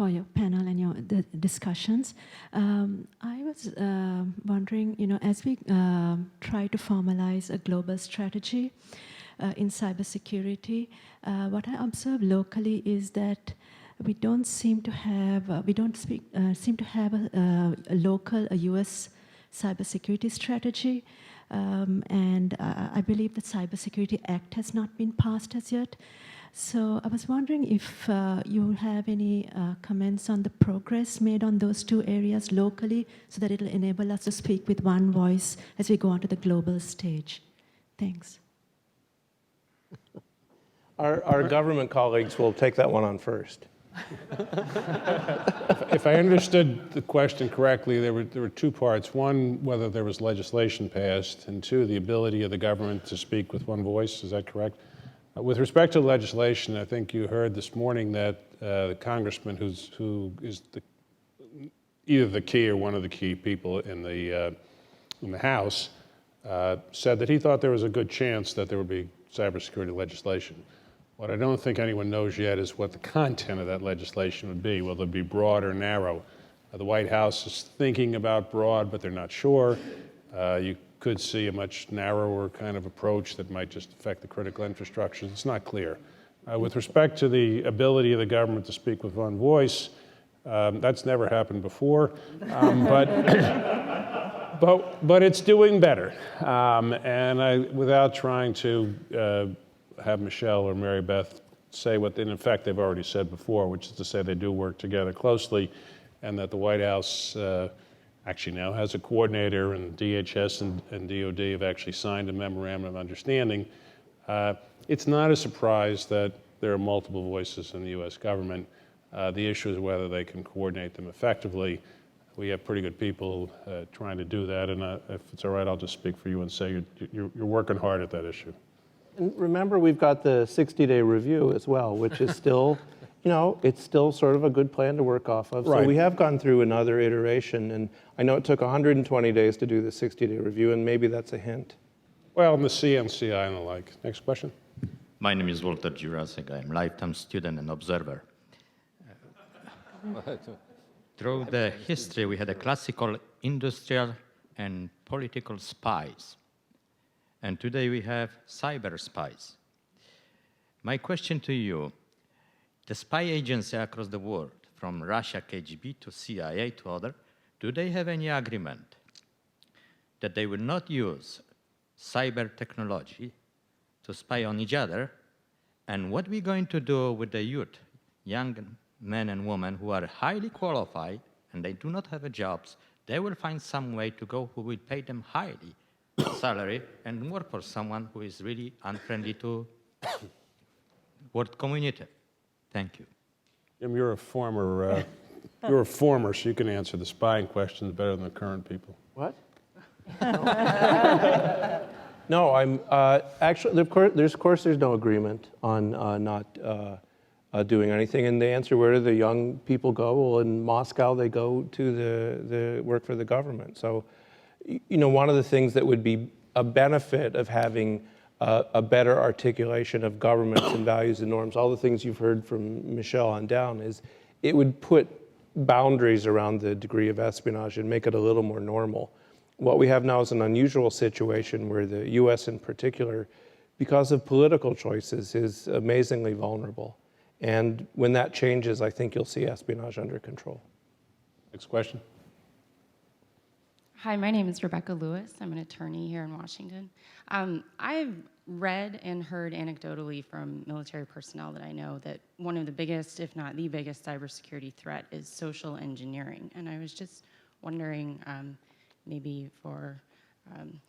K: your panel and your discussions. I was wondering, as we try to formalize a global strategy in cybersecurity, what I observe locally is that we don't seem to have, a local, a U.S. cybersecurity strategy. And I believe the Cybersecurity Act has not been passed as yet. So I was wondering if you have any comments on the progress made on those two areas locally so that it'll enable us to speak with one voice as we go onto the global stage. Thanks.
F: Our government colleagues will take that one on first.
A: If I understood the question correctly, there were two parts. One, whether there was legislation passed, and two, the ability of the government to speak with one voice. Is that correct? With respect to legislation, I think you heard this morning that the congressman who is either the key or one of the key people in the House said that he thought there was a good chance that there would be cybersecurity legislation. What I don't think anyone knows yet is what the content of that legislation would be. Will it be broad or narrow? The White House is thinking about broad, but they're not sure. You could see a much narrower kind of approach that might just affect the critical infrastructure. It's not clear. With respect to the ability of the government to speak with one voice, that's never happened before, but it's doing better. And without trying to have Michelle or Mary Beth say what, in effect, they've already said before, which is to say they do work together closely, and that the White House actually now has a coordinator, and DHS and DOD have actually signed a memorandum of understanding. It's not a surprise that there are multiple voices in the U.S. government. The issue is whether they can coordinate them effectively. We have pretty good people trying to do that, and if it's all right, I'll just speak for you and say you're working hard at that issue.
F: And remember, we've got the 60-day review as well, which is still, it's still sort of a good plan to work off of.
A: Right.
F: So we have gone through another iteration, and I know it took 120 days to do the 60-day review, and maybe that's a hint.
A: Well, and the CNCI and the like. Next question.
L: My name is Walter Jurasek. I'm a lifetime student and observer. Through the history, we had a classical industrial and political spies. And today we have cyber spies. My question to you, the spy agencies across the world, from Russia, KGB, to CIA, to other, do they have any agreement that they will not use cyber technology to spy on each other? And what are we going to do with the youth, young men and women who are highly qualified and they do not have jobs? They will find some way to go who will pay them highly salary and work for someone who is really unfriendly to world community. Thank you.
A: Jim, you're a former, so you can answer the spying questions better than the current people.
F: What? No, I'm actually, of course, there's no agreement on not doing anything. And the answer, where do the young people go? Well, in Moscow, they go to the work for the government. So, you know, one of the things that would be a benefit of having a better articulation of governments and values and norms, all the things you've heard from Michelle on down, is it would put boundaries around the degree of espionage and make it a little more normal. What we have now is an unusual situation where the US in particular, because of political choices, is amazingly vulnerable. And when that changes, I think you'll see espionage under control.
I: Next question.
M: Hi, my name is Rebecca Lewis. I'm an attorney here in Washington. I've read and heard anecdotally from military personnel that I know that one of the biggest, if not the biggest, cybersecurity threat is social engineering. And I was just wondering, maybe for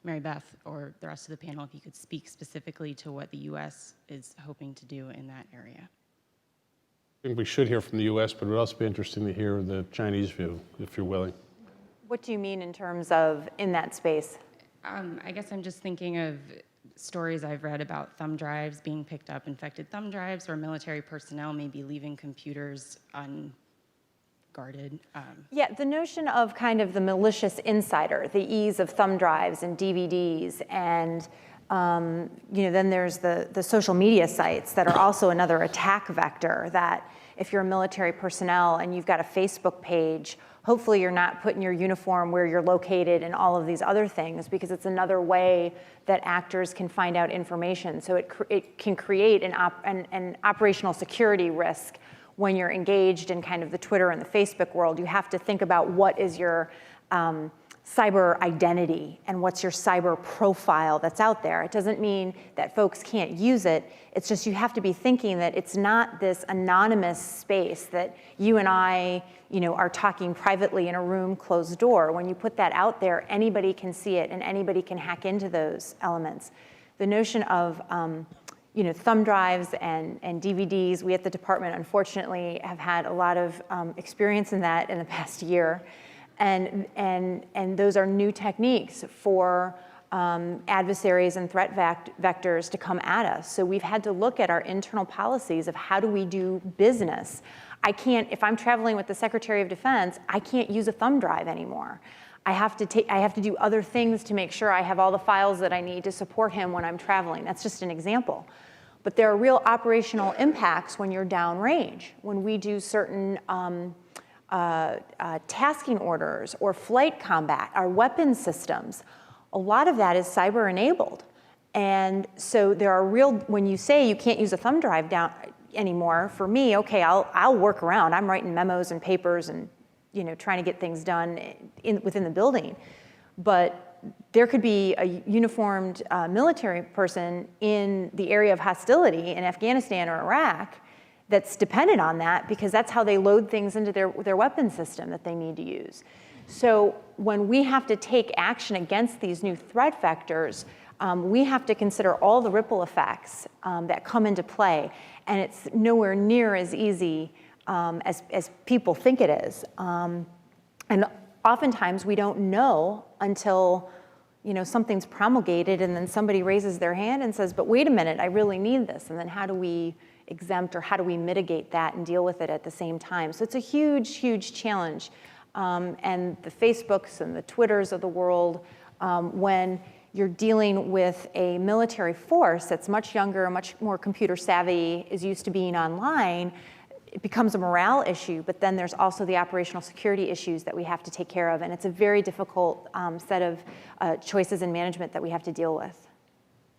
M: Mary Beth or the rest of the panel, if you could speak specifically to what the US is hoping to do in that area.
A: I think we should hear from the US, but it would also be interesting to hear the Chinese view, if you're willing.
C: What do you mean in terms of in that space?
M: I guess I'm just thinking of stories I've read about thumb drives being picked up, infected thumb drives, or military personnel maybe leaving computers unguarded.
C: Yeah, the notion of kind of the malicious insider, the ease of thumb drives and DVDs, and you know, then there's the social media sites that are also another attack vector. That if you're a military personnel and you've got a Facebook page, hopefully you're not putting your uniform where you're located and all of these other things, because it's another way that actors can find out information. So it can create an operational security risk when you're engaged in kind of the Twitter and the Facebook world. You have to think about what is your cyber identity and what's your cyber profile that's out there. It doesn't mean that folks can't use it. It's just you have to be thinking that it's not this anonymous space that you and I, you know, are talking privately in a room closed door. When you put that out there, anybody can see it and anybody can hack into those elements. The notion of you know, thumb drives and DVDs, we at the department unfortunately have had a lot of experience in that in the past year. And those are new techniques for adversaries and threat vectors to come at us. So we've had to look at our internal policies of how do we do business. I can't, if I'm traveling with the Secretary of Defense, I can't use a thumb drive anymore. I have to do other things to make sure I have all the files that I need to support him when I'm traveling. That's just an example. But there are real operational impacts when you're downrange. When we do certain tasking orders or flight combat, our weapons systems, a lot of that is cyber enabled. And so there are real, when you say you can't use a thumb drive down anymore, for me, okay, I'll work around. I'm writing memos and papers and, you know, trying to get things done within the building. But there could be a uniformed military person in the area of hostility in Afghanistan or Iraq that's dependent on that, because that's how they load things into their weapon system that they need to use. So when we have to take action against these new threat vectors, we have to consider all the ripple effects that come into play. And it's nowhere near as easy as people think it is. And oftentimes we don't know until, you know, something's promulgated and then somebody raises their hand and says, but wait a minute, I really need this. And then how do we exempt or how do we mitigate that and deal with it at the same time? So it's a huge, huge challenge. And the Facebooks and the Twitters of the world, when you're dealing with a military force that's much younger, much more computer savvy, is used to being online, it becomes a morale issue, but then there's also the operational security issues that we have to take care of. And it's a very difficult set of choices in management that we have to deal with.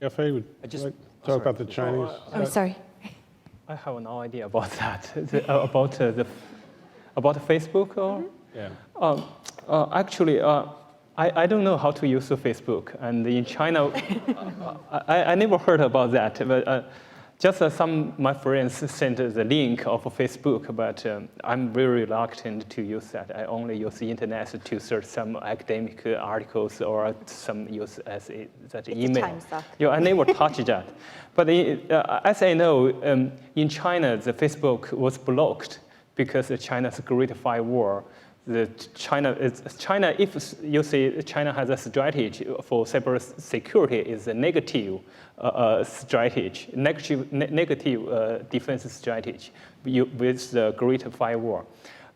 A: F.A., would you like to talk about the Chinese?
C: Oh, sorry.
D: I have no idea about that. About Facebook or?
A: Yeah.
D: Actually, I don't know how to use Facebook, and in China, I never heard about that. But just some my friends sent the link of Facebook, but I'm very reluctant to use that. I only use the internet to search some academic articles or some use as that email. Yeah, I never touch that. But as I know, in China, the Facebook was blocked because of China's Great Firewall. China, if you see China has a strategy for cybersecurity, is a negative strategy, negative defense strategy with the Great Firewall.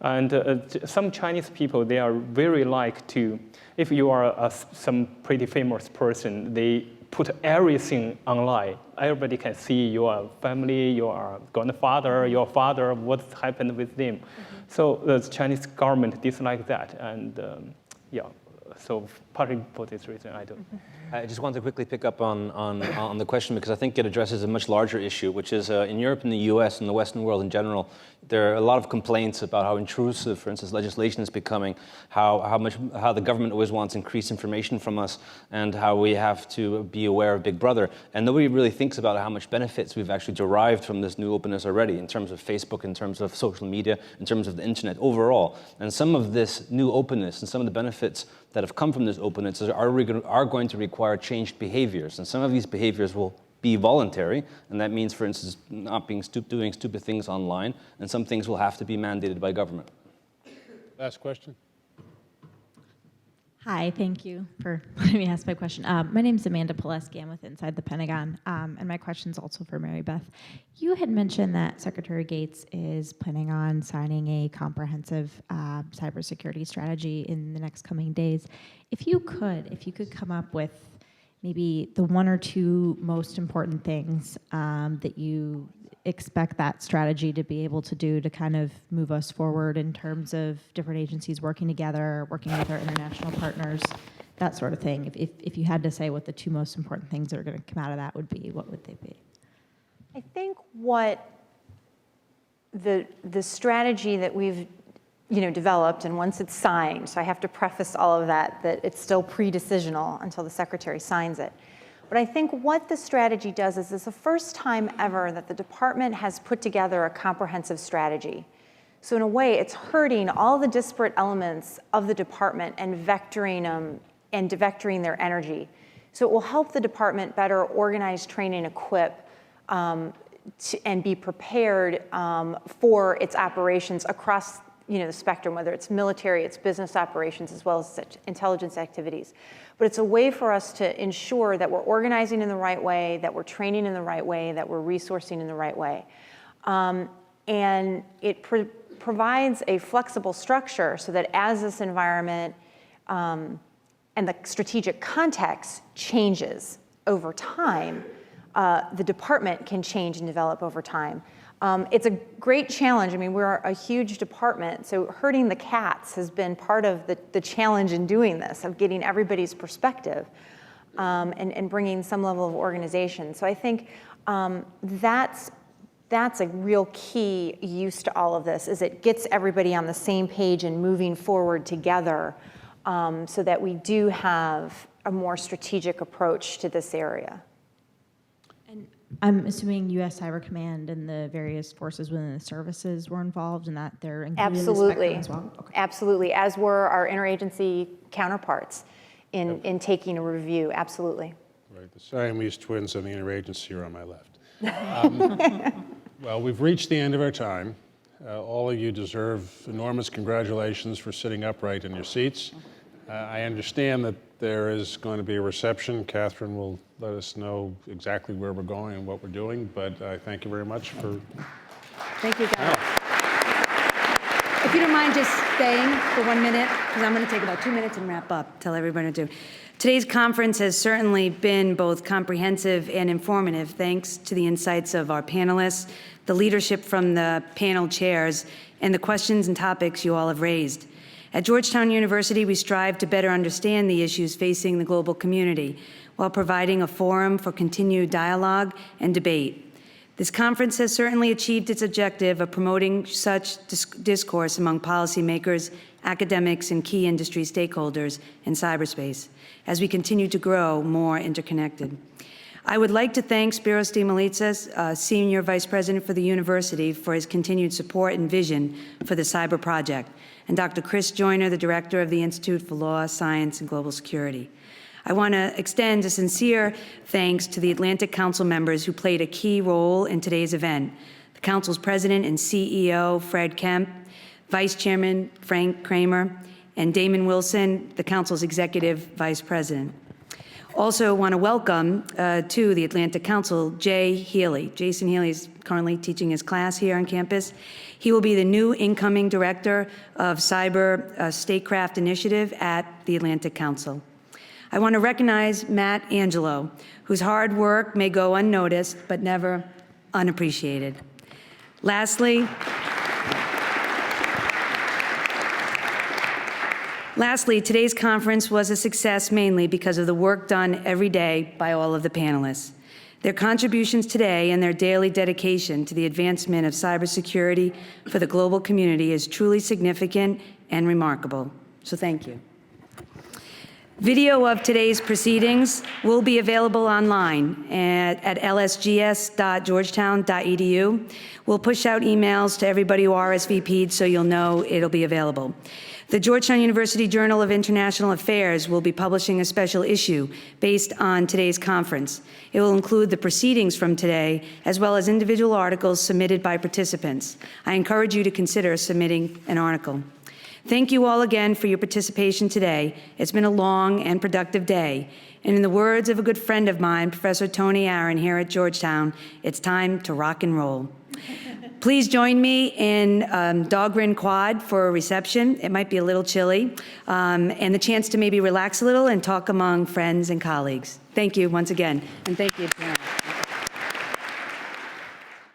D: And some Chinese people, they are very like to, if you are some pretty famous person, they put everything online. Everybody can see your family, your grandfather, your father, what happened with them. Mm-hmm. So the Chinese government dislike that, and yeah. So partly for this reason, I don't.
E: I just want to quickly pick up on the question because I think it addresses a much larger issue, which is in Europe and the US and the Western world in general, there are a lot of complaints about how intrusive, for instance, legislation is becoming, how the government always wants increased information from us, and how we have to be aware of Big Brother. And nobody really thinks about how much benefits we've actually derived from this new openness already, in terms of Facebook, in terms of social media, in terms of the internet overall. And some of this new openness and some of the benefits that have come from this openness are going to require changed behaviors. And some of these behaviors will be voluntary, and that means, for instance, not being doing stupid things online, and some things will have to be mandated by government.
I: Last question.
N: Hi, thank you for letting me ask my question. My name is Amanda Pileski. I'm with Inside the Pentagon, and my question is also for Mary Beth. You had mentioned that Secretary Gates is planning on signing a comprehensive cybersecurity strategy in the next coming days. If you could come up with maybe the one or two most important things that you expect that strategy to be able to do to kind of move us forward in terms of different agencies working together, working with our international partners, that sort of thing. If you had to say what the two most important things that are going to come out of that would be, what would they be?
C: I think what the strategy that we've developed, and once it's signed, so I have to preface all of that it's still pre-decisional until the Secretary signs it. But I think what the strategy does is it's the first time ever that the department has put together a comprehensive strategy. So in a way, it's herding all the disparate elements of the department and vectoring them and vectoring their energy. So it will help the department better organize, train, and equip and be prepared for its operations across the spectrum, whether it's military, it's business operations, as well as intelligence activities. But it's a way for us to ensure that we're organizing in the right way, that we're training in the right way, that we're resourcing in the right way. And it provides a flexible structure so that as this environment and the strategic context changes over time, the department can change and develop over time. It's a great challenge. I mean, we're a huge department, so herding the cats has been part of the challenge in doing this, of getting everybody's perspective and bringing some level of organization. So I think that's a real key use to all of this, is it gets everybody on the same page and moving forward together so that we do have a more strategic approach to this area.
N: I'm assuming U.S. Cyber Command and the various forces within the services were involved in that. They're included in the spectrum as well? Okay.
C: Absolutely, as were our interagency counterparts in taking a review, absolutely.
A: Right, the Siamese twins on the interagency are on my left. Well, we've reached the end of our time. All of you deserve enormous congratulations for sitting upright in your seats. I understand that there is going to be a reception. Catherine will let us know exactly where we're going and what we're doing, but I thank you very much for...
B: Thank you, guys. If you don't mind just staying for 1 minute, because I'm going to take about 2 minutes and wrap up, tell everybody to do. Today's conference has certainly been both comprehensive and informative, thanks to the insights of our panelists, the leadership from the panel chairs, and the questions and topics you all have raised. At Georgetown University, we strive to better understand the issues facing the global community while providing a forum for continued dialogue and debate. This conference has certainly achieved its objective of promoting such discourse among policymakers, academics, and key industry stakeholders in cyberspace as we continue to grow more interconnected. I would like to thank Spiros Dimolitsas, Senior Vice President for the university, for his continued support and vision for the Cyber Project, and Dr. Chris Joyner, the Director of the Institute for Law, Science, and Global Security. I want to extend a sincere thanks to the Atlantic Council members who played a key role in today's event. The Council's President and CEO, Fred Kemp,
O: Vice Chairman Frank Kramer, and Damon Wilson, the Council's Executive Vice President. Also want to welcome to the Atlantic Council, Jay Healy. Jason Healy is currently teaching his class here on campus. He will be the new incoming Director of Cyber Statecraft Initiative at the Atlantic Council. I want to recognize Matt Angelo, whose hard work may go unnoticed, but never unappreciated. Lastly, today's conference was a success mainly because of the work done every day by all of the panelists. Their contributions today and their daily dedication to the advancement of cybersecurity for the global community is truly significant and remarkable. So thank you. Video of today's proceedings will be available online at lsgs.georgetown.edu. We'll push out emails to everybody who RSVP'd so you'll know it'll be available. The Georgetown University Journal of International Affairs will be publishing a special issue based on today's conference. It will include the proceedings from today, as well as individual articles submitted by participants. I encourage you to consider submitting an article. Thank you all again for your participation today. It's been a long and productive day. And in the words of a good friend of mine, Professor Tony Aaron here at Georgetown, it's time to rock and roll. Please join me in Dahlgren Quad for a reception. It might be a little chilly, and the chance to maybe relax a little and talk among friends and colleagues. Thank you once again, and thank you, Karen.